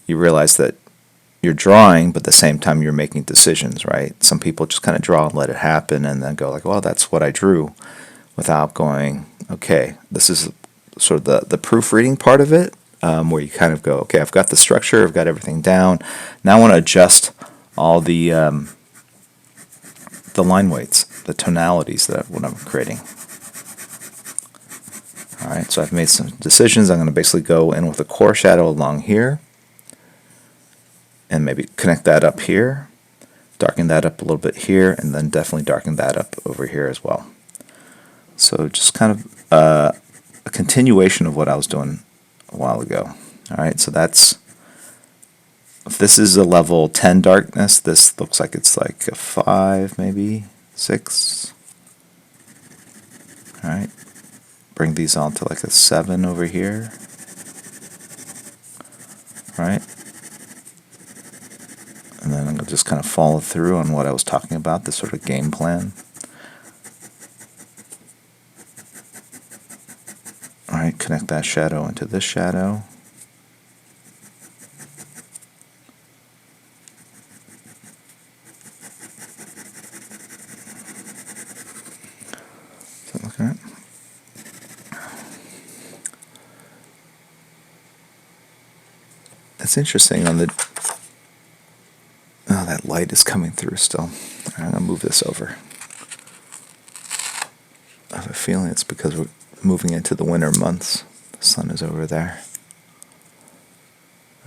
You realize that you're drawing, but at the same time you're making decisions, right? Some people just kind of draw and let it happen and then go like, well, that's what I drew, without going, okay, this is sort of the proofreading part of it. Where you kind of go, okay, I've got the structure, I've got everything down. Now I want to adjust all the line weights, the tonalities that what I'm creating. All right, so I've made some decisions. I'm going to basically go in with a core shadow along here, and maybe connect that up here, darken that up a little bit here, and then definitely darken that up over here as well. So just kind of a continuation of what I was doing a while ago. Alright, so that's, if this is a level 10 darkness, this looks like it's like a 5, maybe 6. Alright, bring these on to like a 7 over here. Alright, and then I'm going to just kind of follow through on what I was talking about, this sort of game plan. Alright, connect that shadow into this shadow. So look at it. It's interesting on the... Oh, that light is coming through still. I'm going to move this over. I have a feeling it's because we're moving into the winter months. The sun is over there.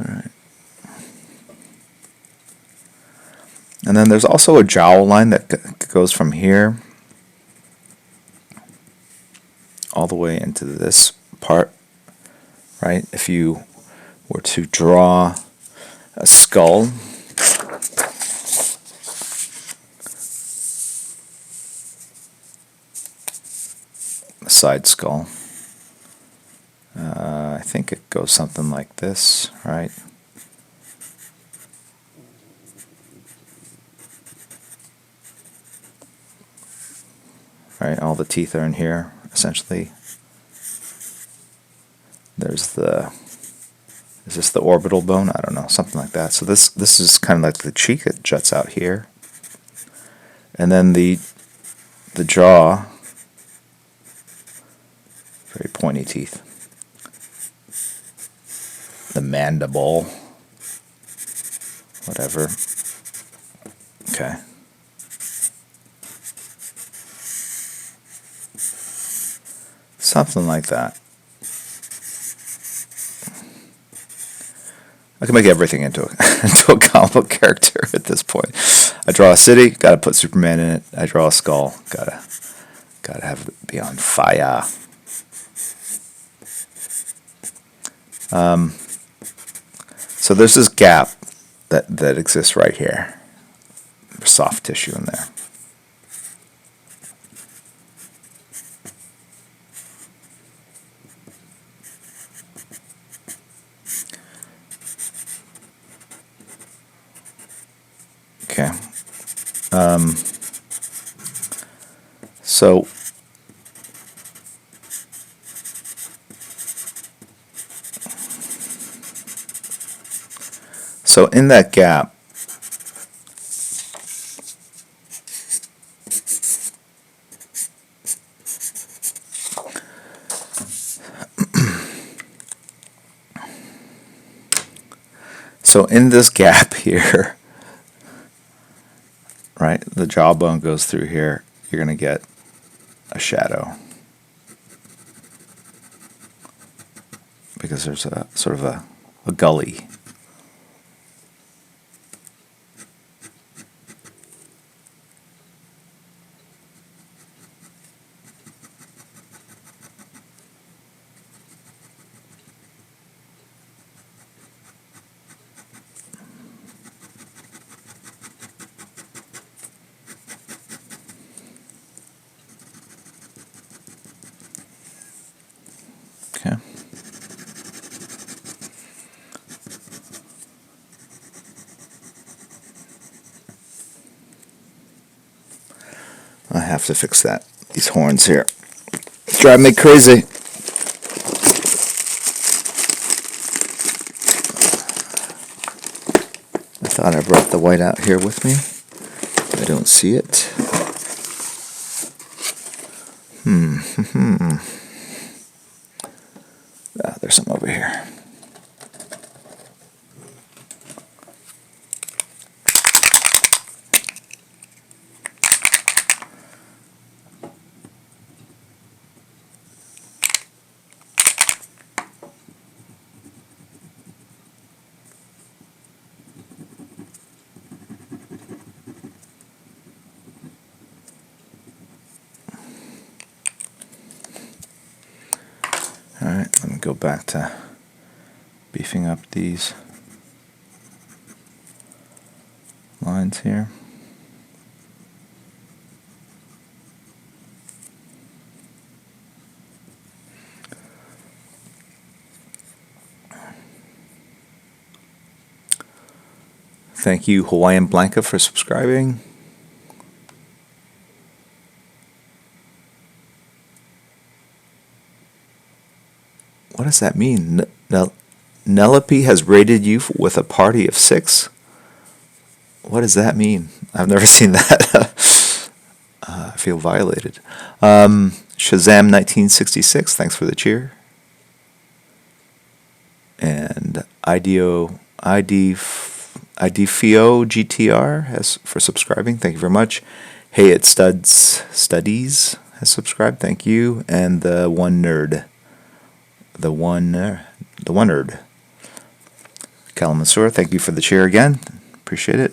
Alright. And then there's also a jowl line that goes from here all the way into this part, right? If you were to draw a skull, a side skull, I think it goes something like this, right? Right, all the teeth are in here, essentially. There's the Is this the orbital bone? I don't know, something like that. So this is kind of like the cheek. It juts out here, and then the jaw, very pointy teeth. The mandible, whatever. Okay. Something like that. I can make everything into into a comic book character at this point. I draw a city, gotta put Superman in it. I draw a skull, gotta have it be on fire. So there's this gap that exists right here. There's soft tissue in there. Okay. So in that gap, so in this gap here, right, the jawbone goes through here, you're going to get a shadow. Because there's a sort of a gully. Okay. I have to fix that. These horns here drive me crazy. I thought I brought the white out here with me. I don't see it. There's some over here. Alright, let me go back to beefing up these lines here. Thank you, Hawaiian Blanca, for subscribing. What does that mean? Nelope has raided you with a party of 6? What does that mean? I've never seen that. I feel violated. Shazam 1966, thanks for the cheer. And IDFio GTR has for subscribing. Thank you very much. Hey, it Studies has subscribed. Thank you. And the one nerd. The one nerd. Kalamazoo, thank you for the cheer again. Appreciate it.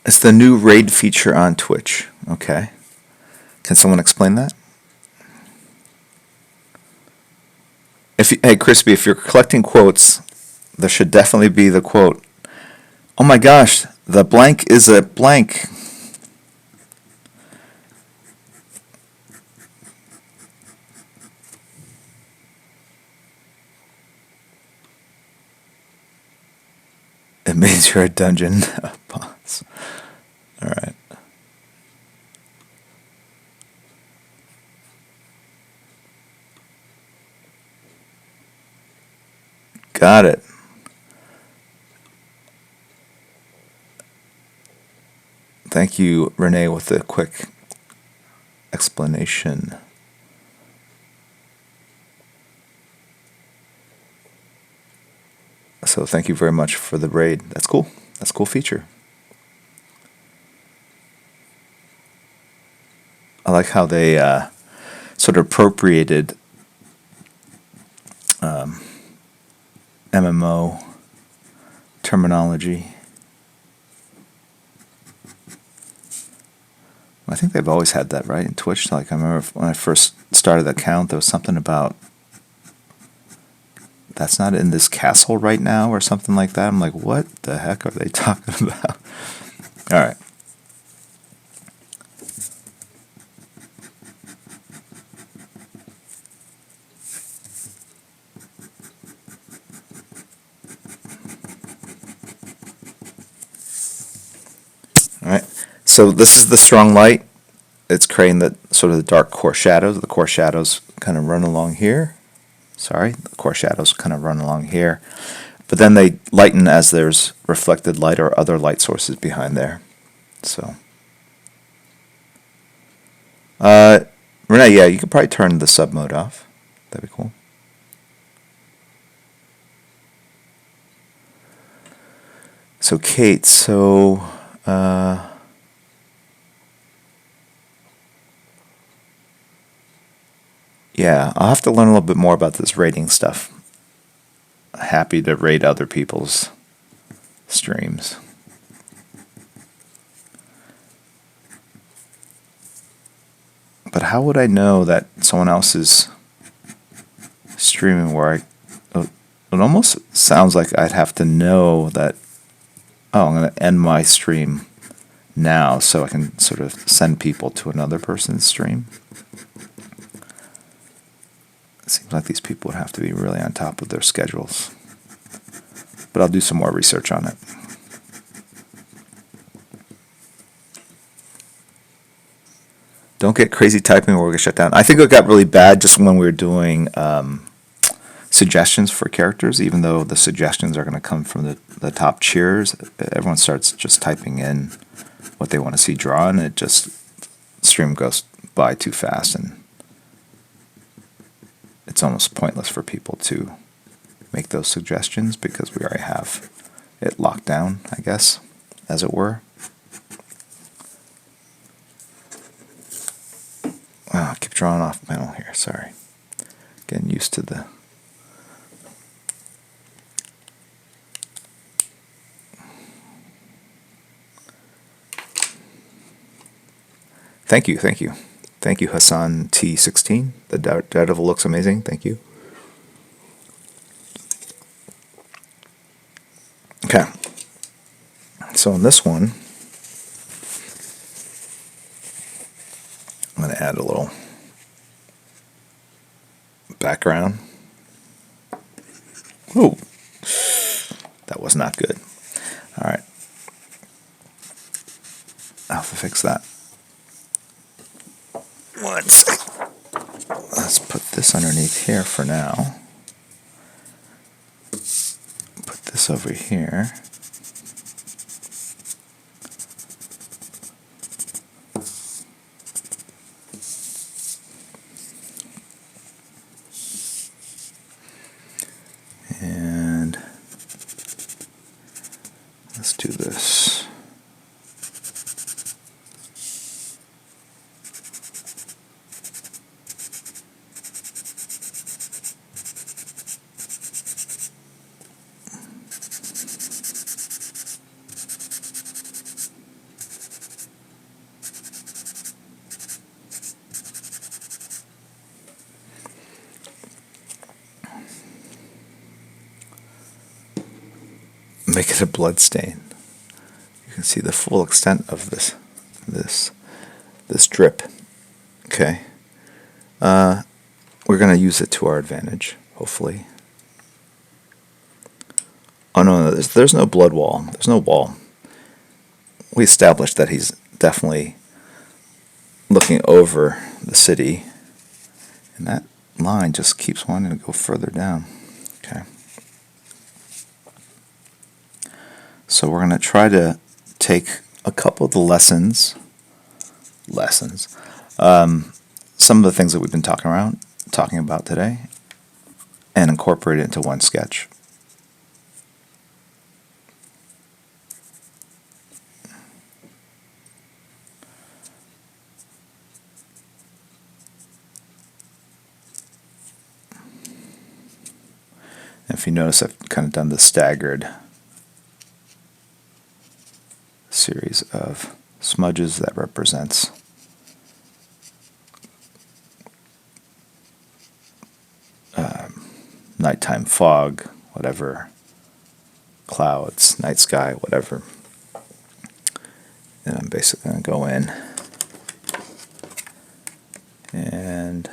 It's the new raid feature on Twitch. Okay. Can someone explain that? Hey, Crispy, if you're collecting quotes, there should definitely be the quote, "Oh my gosh, the blank is a blank." It means you're a dungeon boss. All right. Got it. Thank you, Renee, with the quick explanation. So thank you very much for the raid. That's cool. That's a cool feature. I like how they sort of appropriated MMO terminology. I think they've always had that, right, in Twitch. Like, I remember when I first started the account, there was something about that's not in this castle right now or something like that. I'm like, what the heck are they talking about? All right. All right. So this is the strong light. It's creating the sort of the dark core shadows. The core shadows kind of run along here. Sorry, the core shadows kind of run along here. But then they lighten as there's reflected light or other light sources behind there. So, Renee, yeah, you could probably turn the sub mode off. That'd be cool. So, Kate, yeah, I'll have to learn a little bit more about this rating stuff. Happy to rate other people's streams. But how would I know that someone else is streaming where it almost sounds like I'd have to know that, oh, I'm going to end my stream now so I can sort of send people to another person's stream. It seems like these people would have to be really on top of their schedules. But I'll do some more research on it. Don't get crazy typing or we'll get shut down. I think it got really bad just when we were doing suggestions for characters, even though the suggestions are going to come from the top cheers. Everyone starts just typing in what they want to see drawn. It just, stream goes by too fast, and it's almost pointless for people to make those suggestions because we already have it locked down, I guess, as it were. Oh, I keep drawing off panel here, sorry. Getting used to the... Thank you. Thank you, Hassan T16. The Daredevil looks amazing. Thank you. Okay. So in this one, I'm going to add a little background. Ooh, that was not good. All right. I'll have to fix that. One second. Let's put this underneath here for now. Put this over here. And let's do this. make it a blood stain. You can see the full extent of this drip. Okay. We're going to use it to our advantage, hopefully. Oh no, there's no blood wall. There's no wall. We established that he's definitely looking over the city, and that line just keeps wanting to go further down. Okay. So we're going to try to take a couple of the lessons, some of the things that we've been talking about today, and incorporate it into one sketch. If you notice, I've kind of done the staggered series of smudges that represents nighttime fog, whatever, clouds, night sky, whatever. And I'm basically going to go in and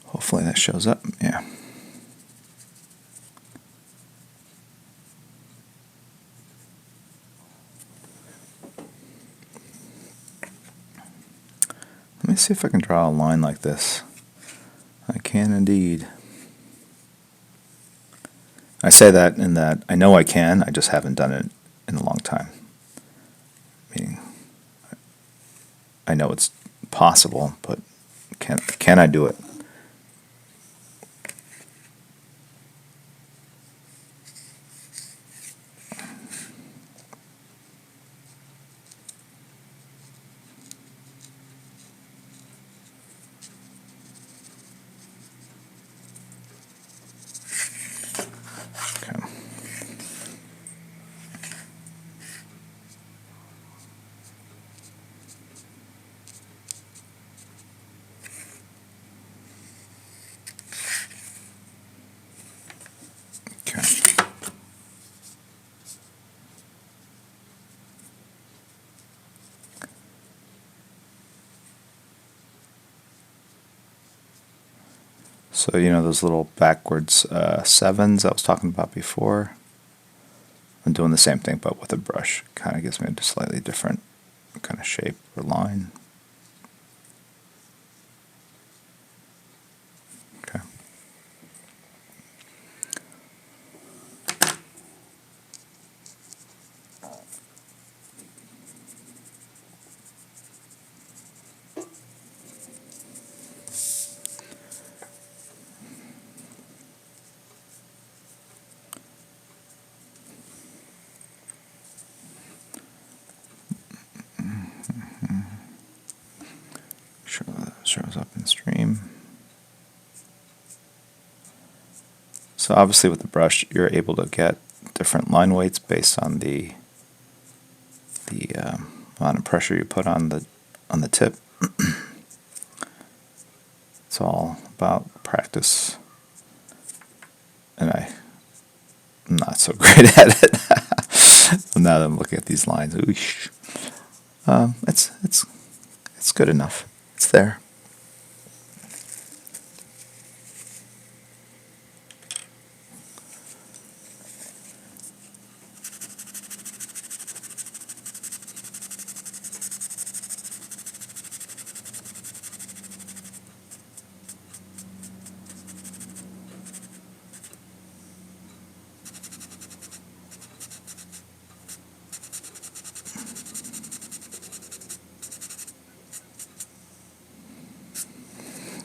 hopefully that shows up. Yeah. Let me see if I can draw a line like this. I can indeed. I say that in that I know I can, I just haven't done it in a long time. Meaning, I know it's possible, but can I do it? So, you know, those little backwards sevens I was talking about before? I'm doing the same thing, but with a brush. Kind of gives me a slightly different kind of shape or line. Okay. Sure that shows up in stream. So obviously with the brush, you're able to get different line weights based on the amount of pressure you put on the tip. It's all about practice, and I'm not so great at it. Now that I'm looking at these lines, it's good enough. It's there.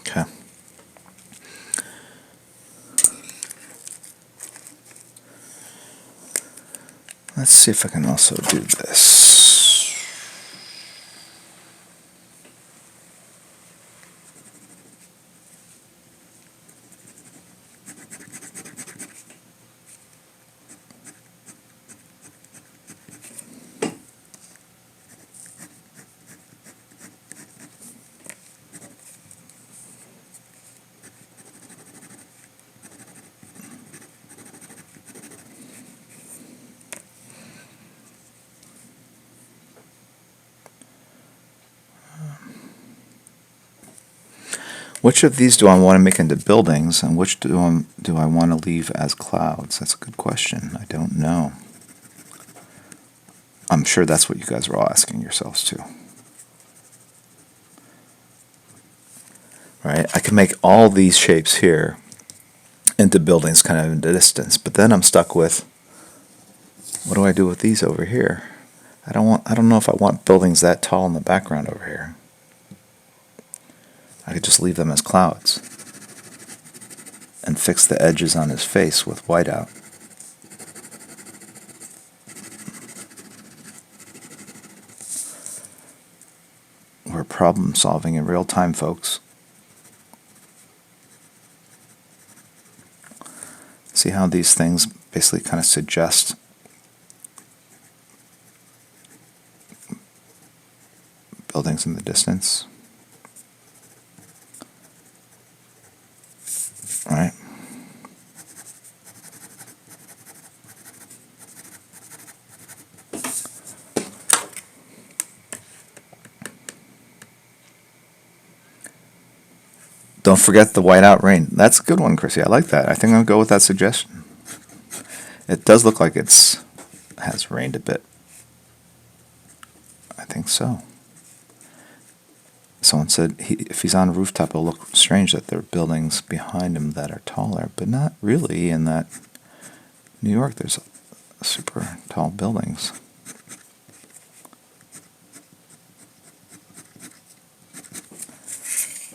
Okay. Let's see if I can also do this. Which of these do I want to make into buildings, and which do I want to leave as clouds? That's a good question. I don't know. I'm sure that's what you guys are all asking yourselves too. Right? I can make all these shapes here into buildings kind of in the distance, but then I'm stuck with, what do I do with these over here? I don't know if I want buildings that tall in the background over here. I could just leave them as clouds and fix the edges on his face with whiteout. We're problem solving in real time, folks. See how these things basically kind of suggest buildings in the distance? All right. Don't forget the whiteout rain. That's a good one, Chrissy. I like that. I think I'll go with that suggestion. It does look like has rained a bit. I think so. Someone said if he's on a rooftop, it'll look strange that there are buildings behind him that are taller, but not really in that New York. There's super tall buildings.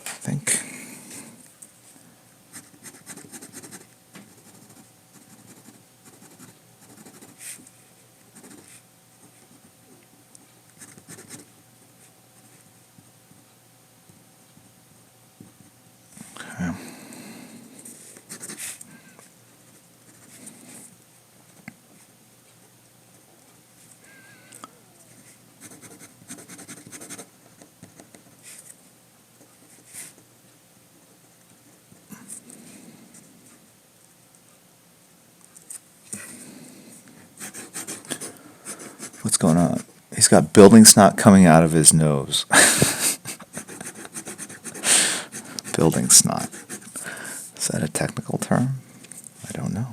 I think. Okay. What's going on? He's got building snot coming out of his nose. Building snot. Is that a technical term? I don't know.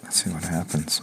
Let's see what happens.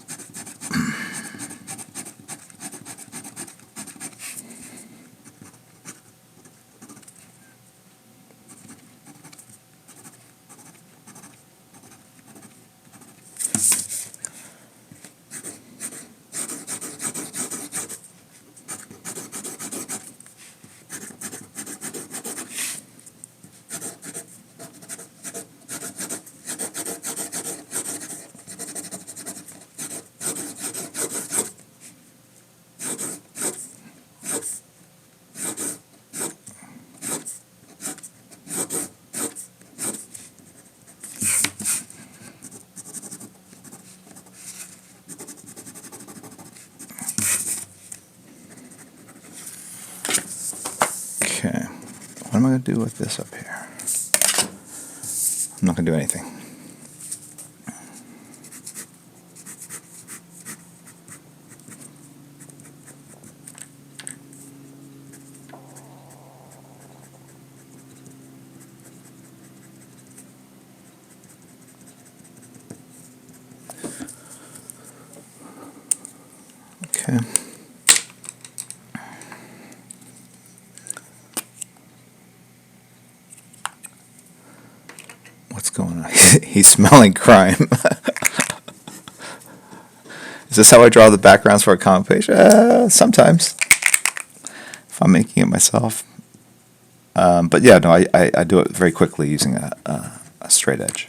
Okay, what am I going to do with this up here? I'm not going to do anything. Okay. What's going on? He's smelling crime. Is this how I draw the backgrounds for a comic page? Sometimes, if I'm making it myself. But yeah, no, I do it very quickly using a straight edge.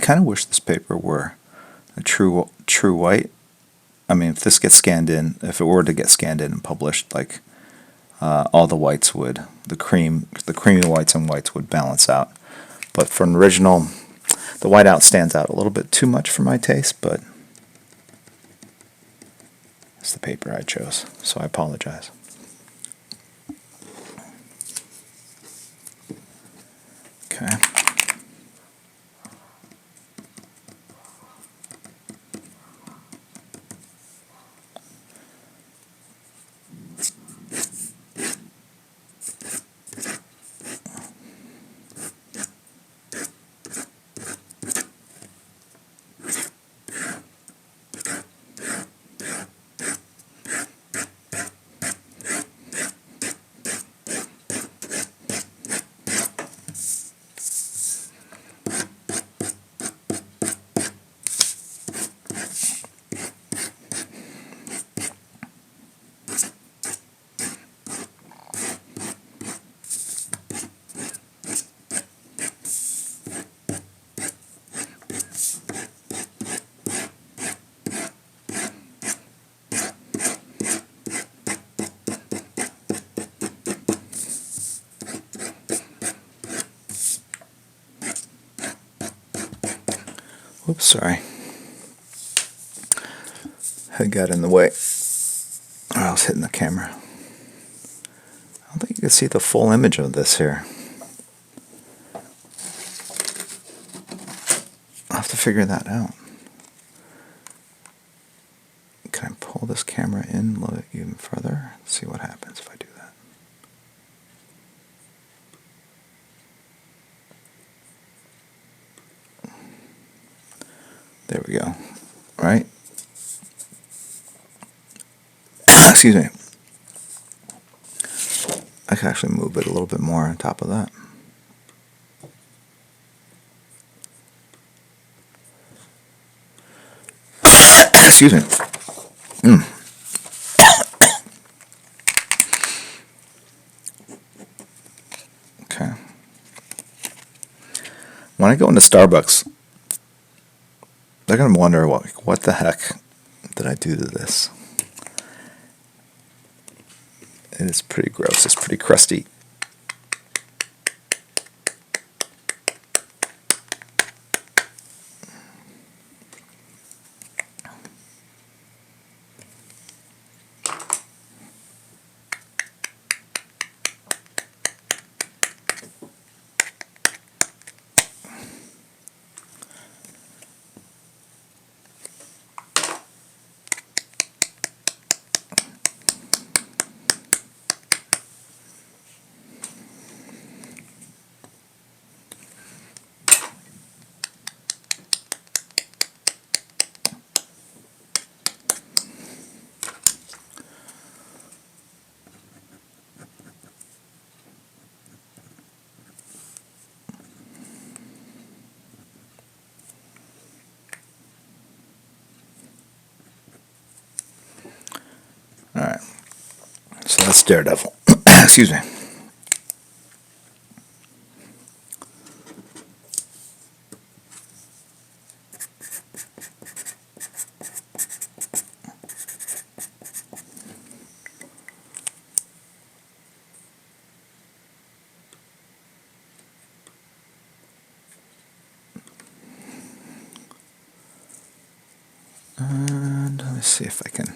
kind of wish this paper were a true white. I mean, if this gets scanned in, if it were to get scanned in and published, like all the whites would, the creamy whites and whites would balance out. But for an original, the whiteout stands out a little bit too much for my taste, but it's the paper I chose, so I apologize. Okay. Whoops, sorry. Head got in the way. Or I was hitting the camera. I don't think you can see the full image of this here. I'll have to figure that out. Can I pull this camera in a little bit even further? Let's see what happens if I do that. There we go. Right? Excuse me. I can actually move it a little bit more on top of that. Excuse me. Okay. When I go into Starbucks, they're going to wonder, what the heck did I do to this? It is pretty gross. It's pretty crusty. Alright, so that's Daredevil. Excuse me. And let me see if I can.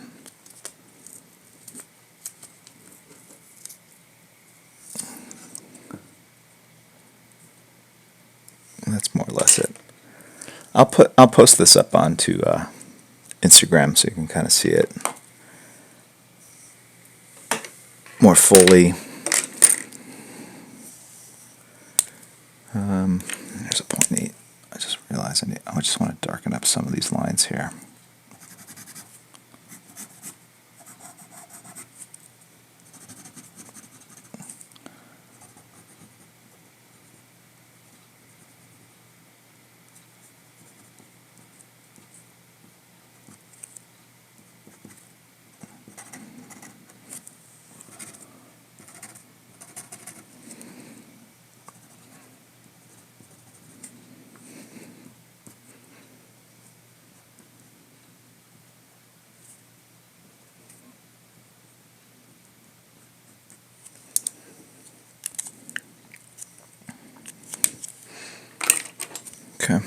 That's more or less it. I'll post this up onto Instagram so you can kind of see it more fully. There's a 0.8. I just realized I just want to darken up some of these lines here. Okay.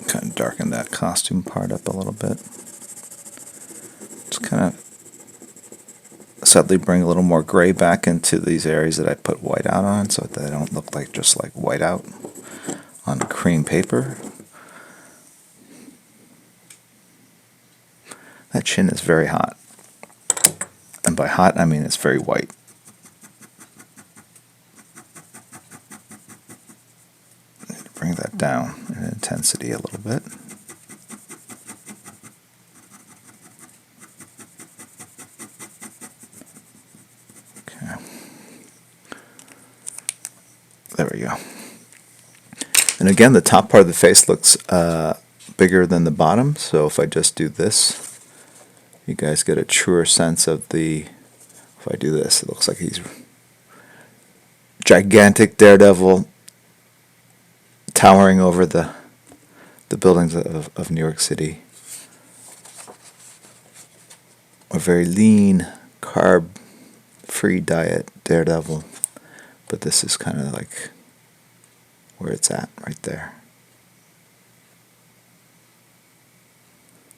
Kind of darken that costume part up a little bit. Just kind of subtly bring a little more gray back into these areas that I put white out on, so that they don't look like just like white out on cream paper. That chin is very hot. And by hot, I mean it's very white. Bring that down in intensity a little bit. Okay. There we go. And again, the top part of the face looks bigger than the bottom, so if I just do this, you guys get a truer sense of the, if I do this, it looks like he's gigantic Daredevil towering over the buildings of New York City. A very lean, carb-free diet Daredevil, but this is kind of like where it's at, right there.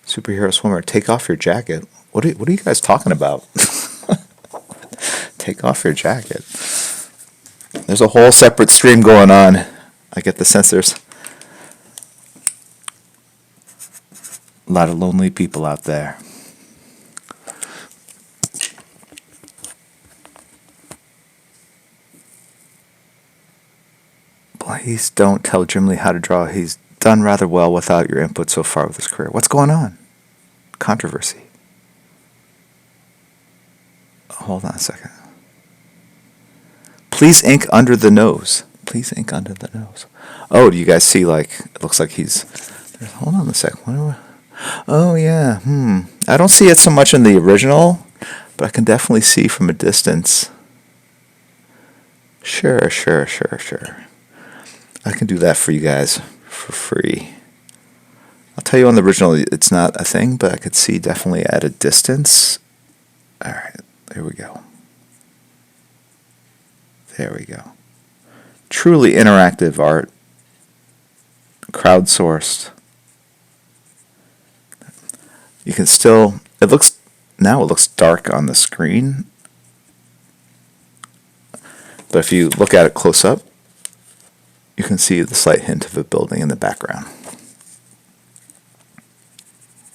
Superhero swimmer, take off your jacket. What are you guys talking about? Take off your jacket. There's a whole separate stream going on. I get the sense there's a lot of lonely people out there. Please don't tell Jim Lee how to draw. He's done rather well without your input so far with his career. What's going on? Controversy. Hold on a second. Please ink under the nose. Please ink under the nose. Oh, do you guys see, like, it looks like he's... Hold on a second. Oh, yeah. I don't see it so much in the original, but I can definitely see from a distance. Sure. I can do that for you guys for free. I'll tell you on the original, it's not a thing, but I could see definitely at a distance. All right, there we go. There we go. Truly interactive art. Crowdsourced. You can still, it looks dark on the screen. But if you look at it close up, you can see the slight hint of a building in the background.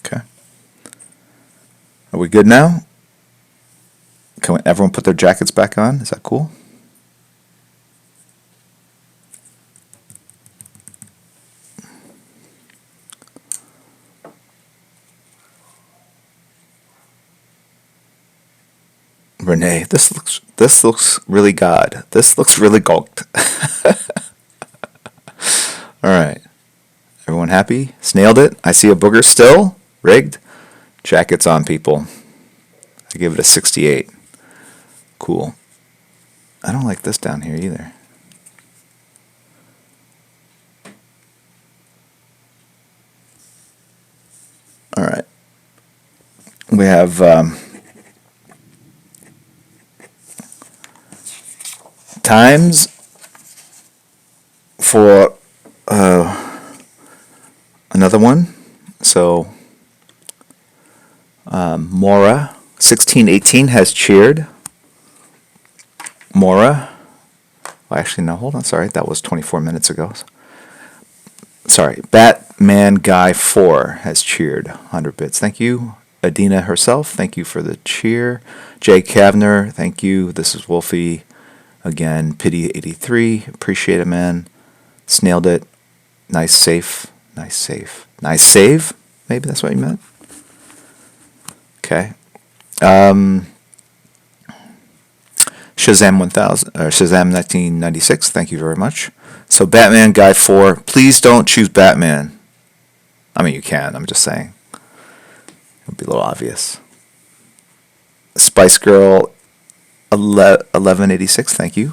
Okay. Are we good now? Can everyone put their jackets back on? Is that cool? Renee, this looks really God. This looks really gulked. All right. Everyone happy? Snailed it? I see a booger still. Rigged. Jackets on, people. I give it a 68. Cool. I don't like this down here either. All right. We have times for another one. So Mora 1618 has cheered. Mora. Well, actually, no, hold on. Sorry, that was 24 minutes ago. Sorry, Batman Guy 4 has cheered 100 bits. Thank you. Adina herself, thank you for the cheer. Jay Kavner, thank you. This is Wolfie. Again, Pity 83, appreciate it, man. Snailed it. Nice save. Nice save. Nice save? Maybe that's what you meant. Okay. Shazam 1000 or Shazam 1996, thank you very much. So Batman Guy 4, please don't choose Batman. I mean, you can, I'm just saying. It'll be a little obvious. Spice Girl 1186, thank you.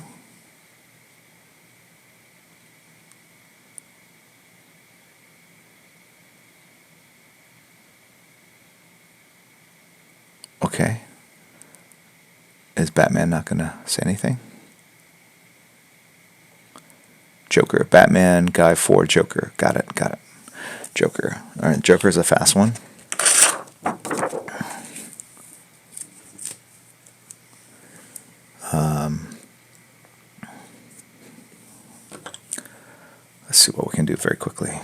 Okay. Is Batman not going to say anything? Joker. Batman, Guy Fawkes, Joker. Got it. Joker. All right, Joker's a fast one. Let's see what we can do very quickly.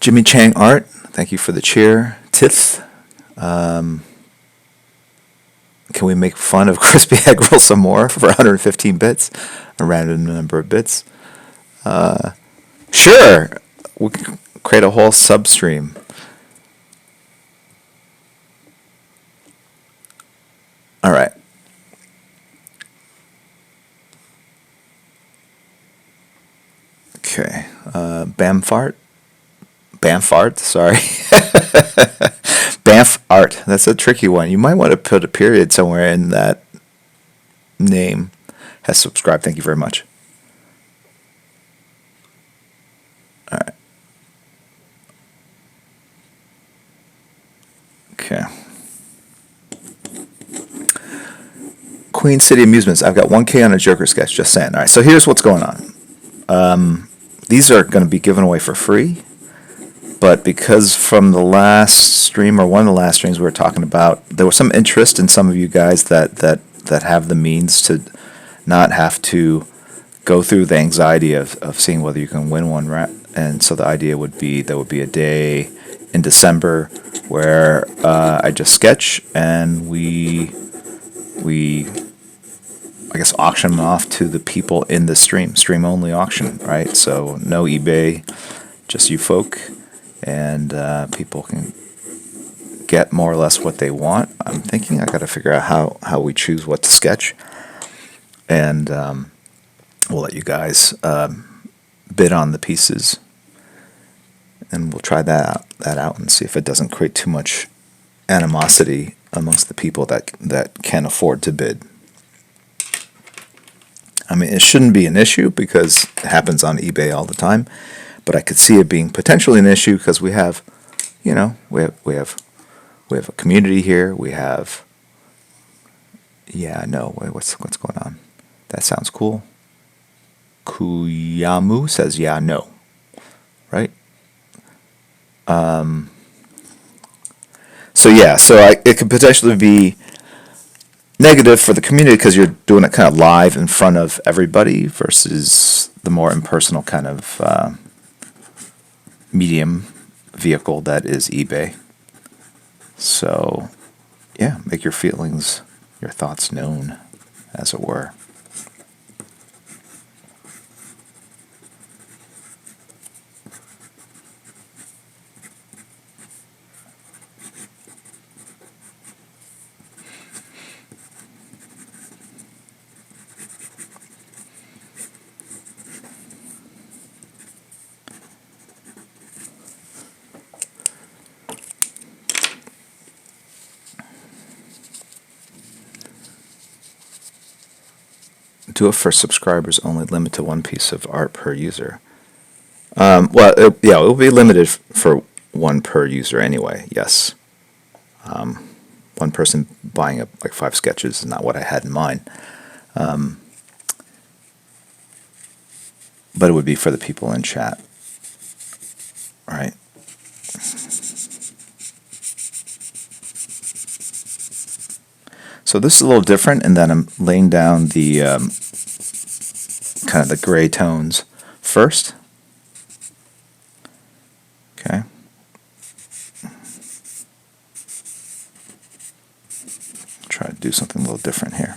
Jimmy Chang Art, thank you for the cheer. Tiff, can we make fun of Crispy Egg Roll some more for 115 bits? A random number of bits. Sure, we can create a whole substream. All right. Okay. Bamfart, sorry. Bamf Art. That's a tricky one. You might want to put a period somewhere in that name. Has subscribed. Thank you very much. All right. Okay. Queen City Amusements. I've got 1K on a Joker sketch, just saying. All right, so here's what's going on. These are going to be given away for free, but because from the last stream, or one of the last streams we were talking about, there was some interest in some of you guys that have the means to not have to go through the anxiety of seeing whether you can win one, right? And so the idea would be there would be a day in December where I just sketch and we I guess auction them off to the people in the stream only auction, right? So no eBay, just you folk, and people can get more or less what they want. I'm thinking I got to figure out how we choose what to sketch, and we'll let you guys bid on the pieces, and we'll try that out and see if it doesn't create too much animosity amongst the people that can afford to bid. I mean, it shouldn't be an issue because it happens on eBay all the time, but I could see it being potentially an issue because we have a community here. We have, what's going on? That sounds cool. Kuyamu says no, right? It could potentially be negative for the community because you're doing it kind of live in front of everybody versus the more impersonal kind of medium vehicle that is eBay. So, yeah, make your feelings, your thoughts known, as it were. Do it for subscribers only, limit to one piece of art per user. It will be limited for one per user anyway, yes. One person buying like 5 sketches is not what I had in mind. But it would be for the people in chat, right? So this is a little different in that I'm laying down the kind of the gray tones first. Okay. Try to do something a little different here.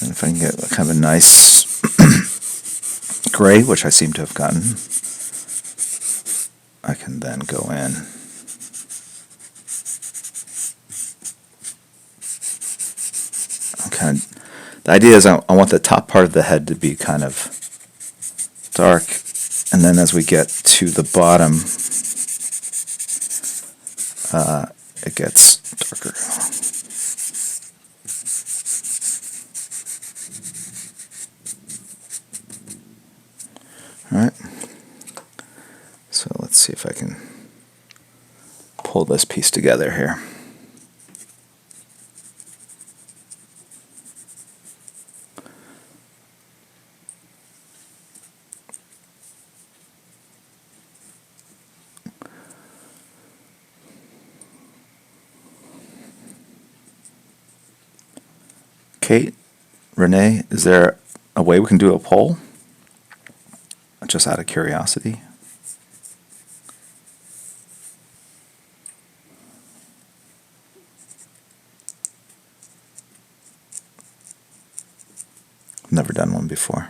And if I can get kind of a nice gray, which I seem to have gotten, I can then go in. The idea is I want the top part of the head to be kind of dark, And then as we get to the bottom, it gets darker. All right. So let's see if I can pull this piece together here. Kate, Renee, is there a way we can do a poll? Just out of curiosity. I've never done one before.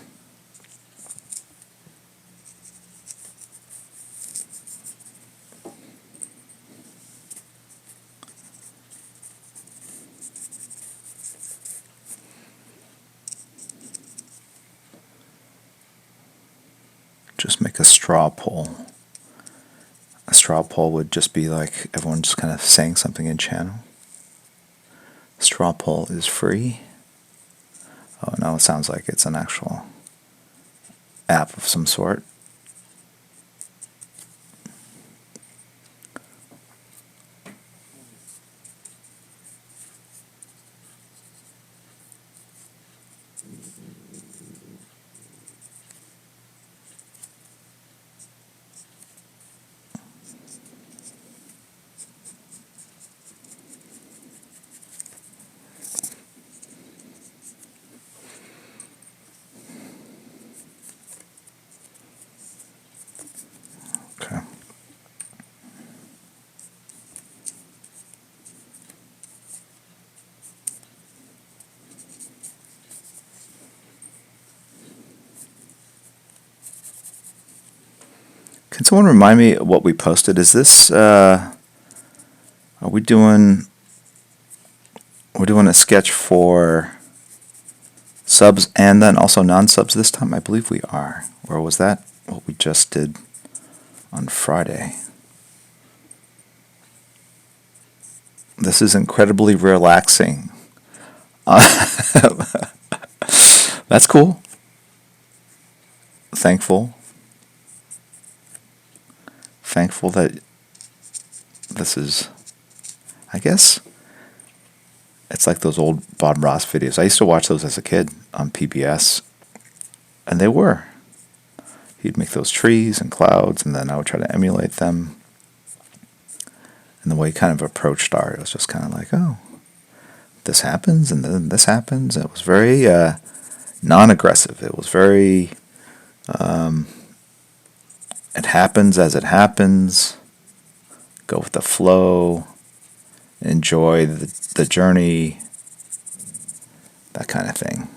Just make a straw poll. A straw poll would just be like everyone just kind of saying something in channel. Straw poll is free. Oh no, it sounds like it's an actual app of some sort. Okay. Can someone remind me what we posted? Is this are we're doing a sketch for subs and then also non-subs this time? I believe we are. Or was that what we just did on Friday? This is incredibly relaxing. That's cool. Thankful that this is, I guess, it's like those old Bob Ross videos. I used to watch those as a kid on PBS, and they were. He'd make those trees and clouds, and then I would try to emulate them. And the way he kind of approached art, it was just kind of like, oh, this happens, and then this happens. It was very non-aggressive. It was very, it happens as it happens. Go with the flow. Enjoy the journey. That kind of thing.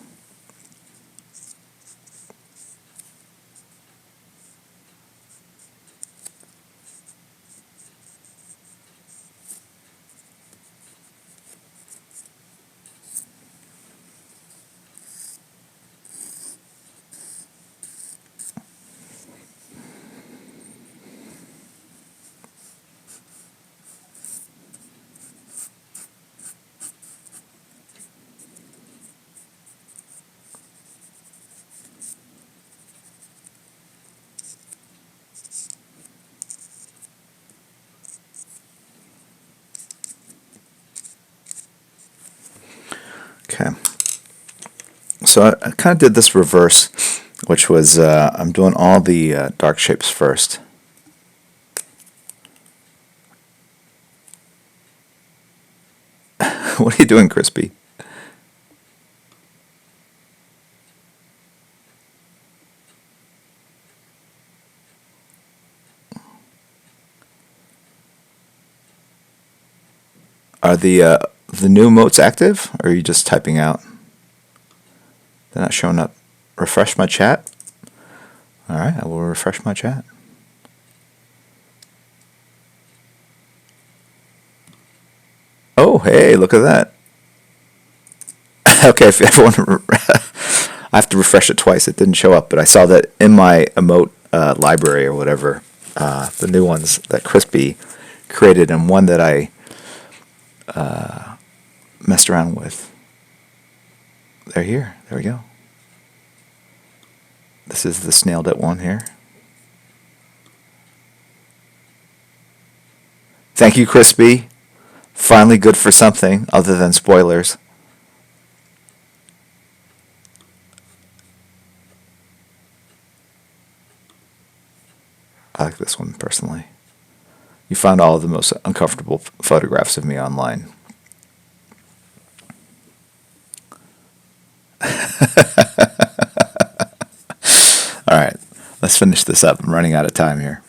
Okay, so I kind of did this reverse, which was I'm doing all the dark shapes first. What are you doing, Crispy? Are the new emotes active, or are you just typing out? They're not showing up. Refresh my chat. All right, I will refresh my chat. Oh, hey, look at that. Okay, if everyone, I have to refresh it twice. It didn't show up, but I saw that in my emote library or whatever. The new ones that Crispy created, and one that I messed around with. They're here. There we go. This is the snailed it one here. Thank you, Crispy. Finally good for something other than spoilers. I like this one personally. You found all of the most uncomfortable photographs of me online. Alright, let's finish this up. I'm running out of time here.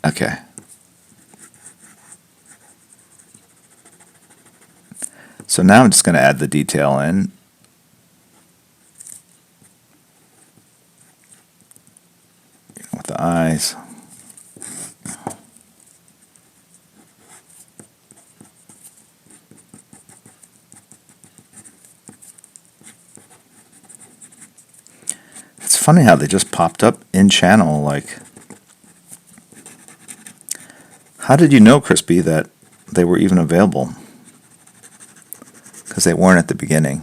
Okay. So now I'm just going to add the detail in. With the eyes. It's funny how they just popped up in channel. Like, how did you know, Crispy, that they were even available? Because they weren't at the beginning.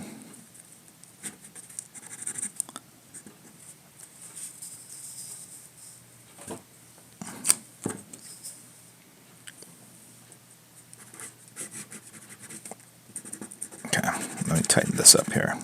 Okay, let me tighten this up here.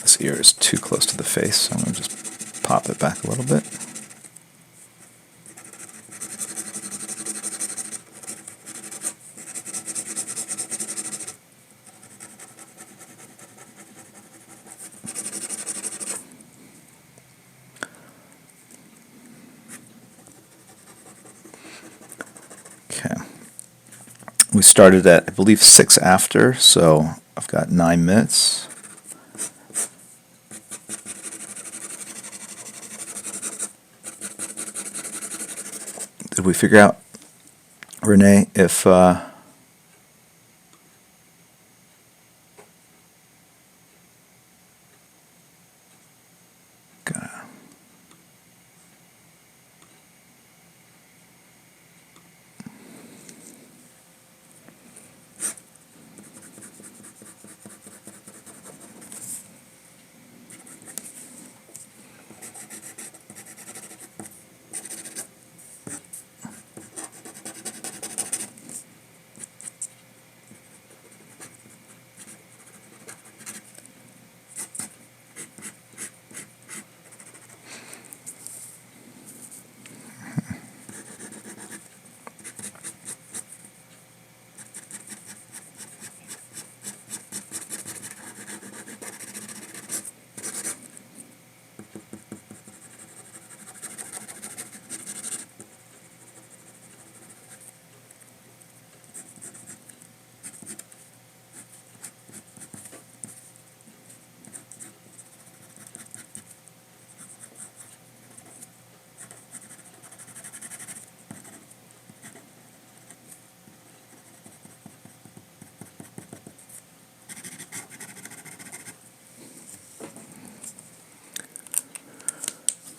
This ear is too close to the face, so I'm going to just pop it back a little bit. Okay. We started at, I believe, 6 after, so I've got 9 minutes. Did we figure out, Renee, if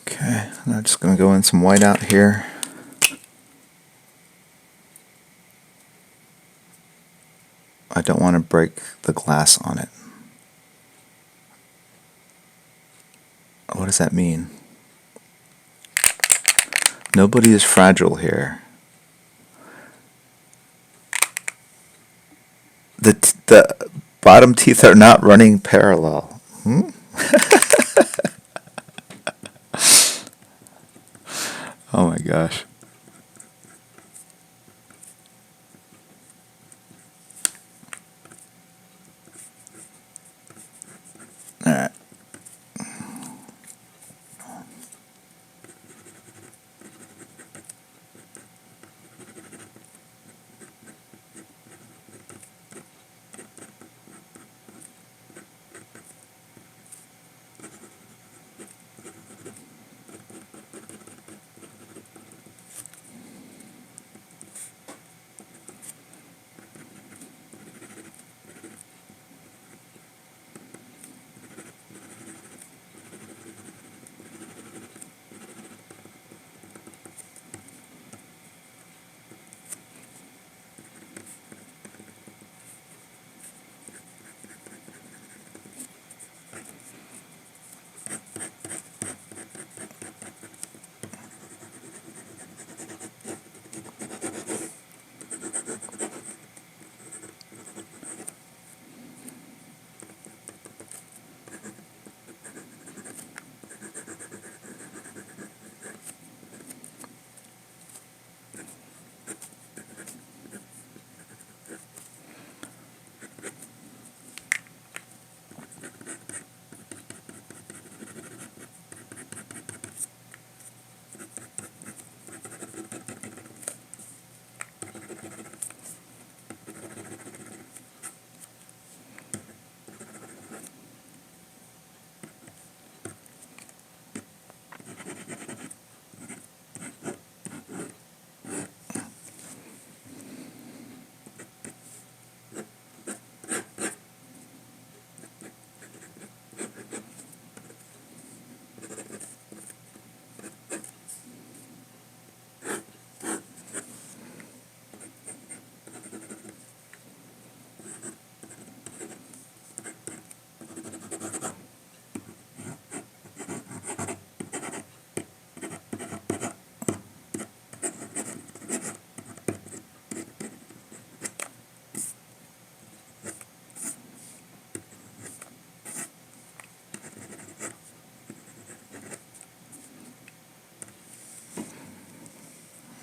okay, I'm just going to go in some white out here. break the glass on it. What does that mean? Nobody is fragile here. The bottom teeth are not running parallel. Oh my gosh. Alright.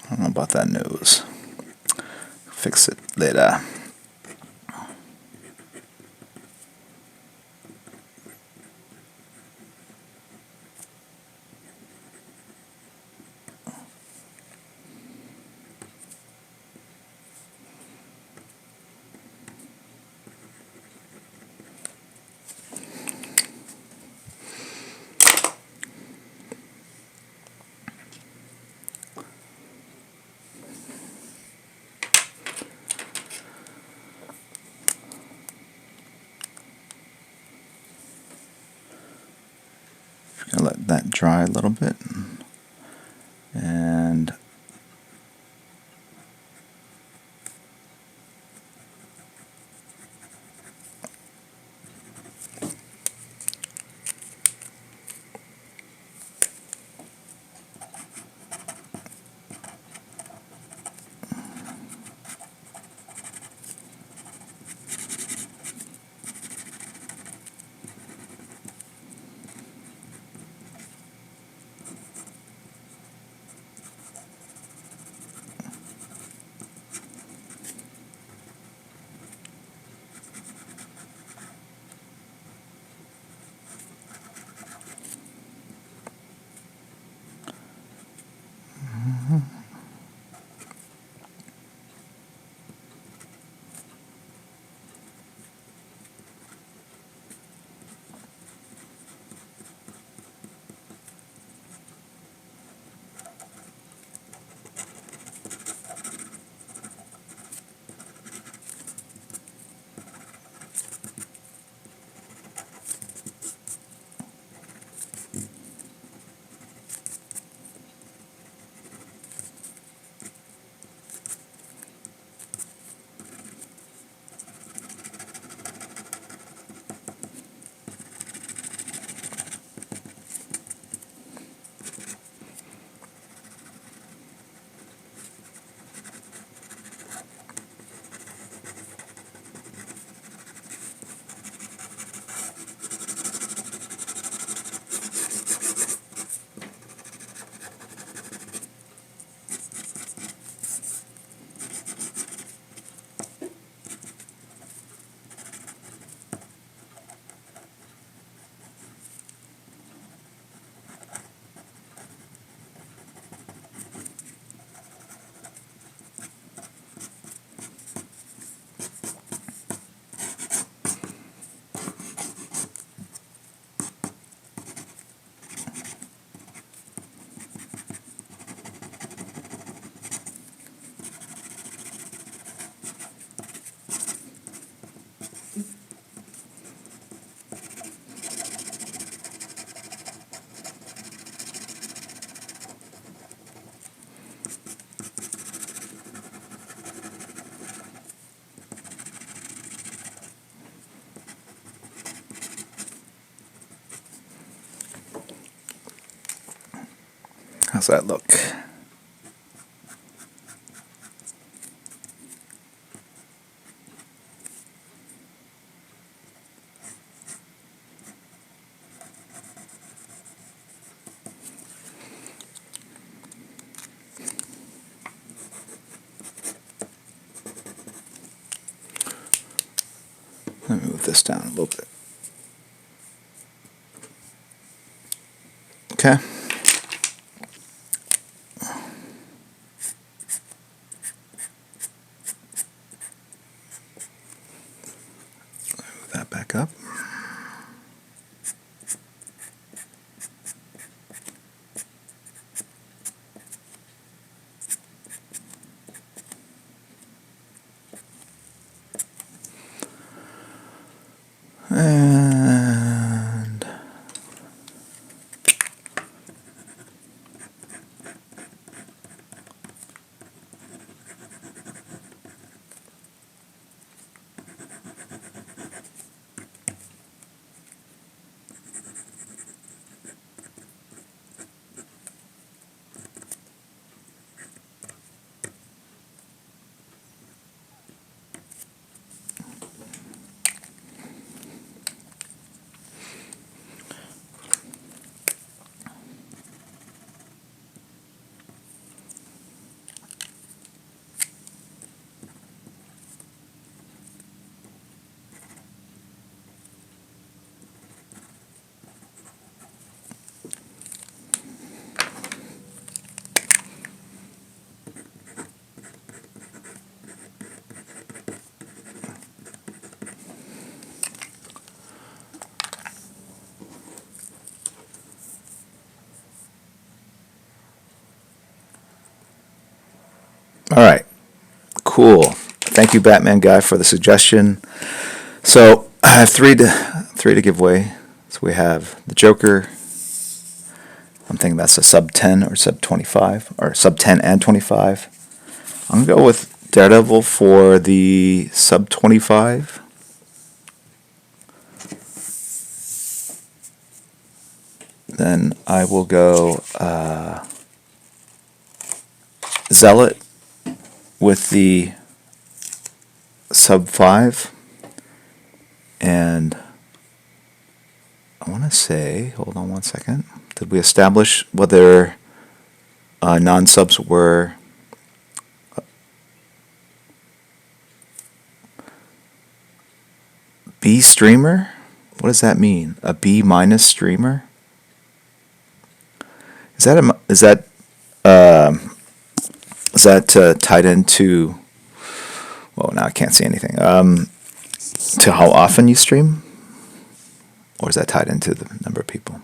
I don't know about that nose. Fix it later. Gonna let that dry a little bit, and How's that look? Let me move this down a little bit. Okay. Move that back up. And all right, cool. Thank you, Batman Guy, for the suggestion. So I have three to give away. So we have the Joker. I'm thinking that's a sub 10 or sub 25 or sub 10 and 25. I'm gonna go with Daredevil for the sub 25. Then I will go Zealot with the sub 5. And I want to say, hold on one second. Did we establish whether non-subs were B streamer? What does that mean? A B minus streamer? Is that tied into? Well, now I can't see anything. To how often you stream, or is that tied into the number of people?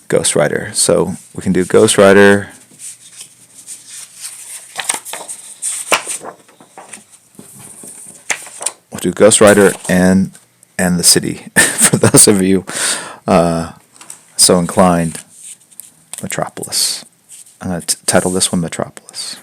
Ghost Rider. So we can do Ghost Rider. We'll do Ghost Rider and the city for those of you so inclined. Metropolis. I'm going to title this one Metropolis.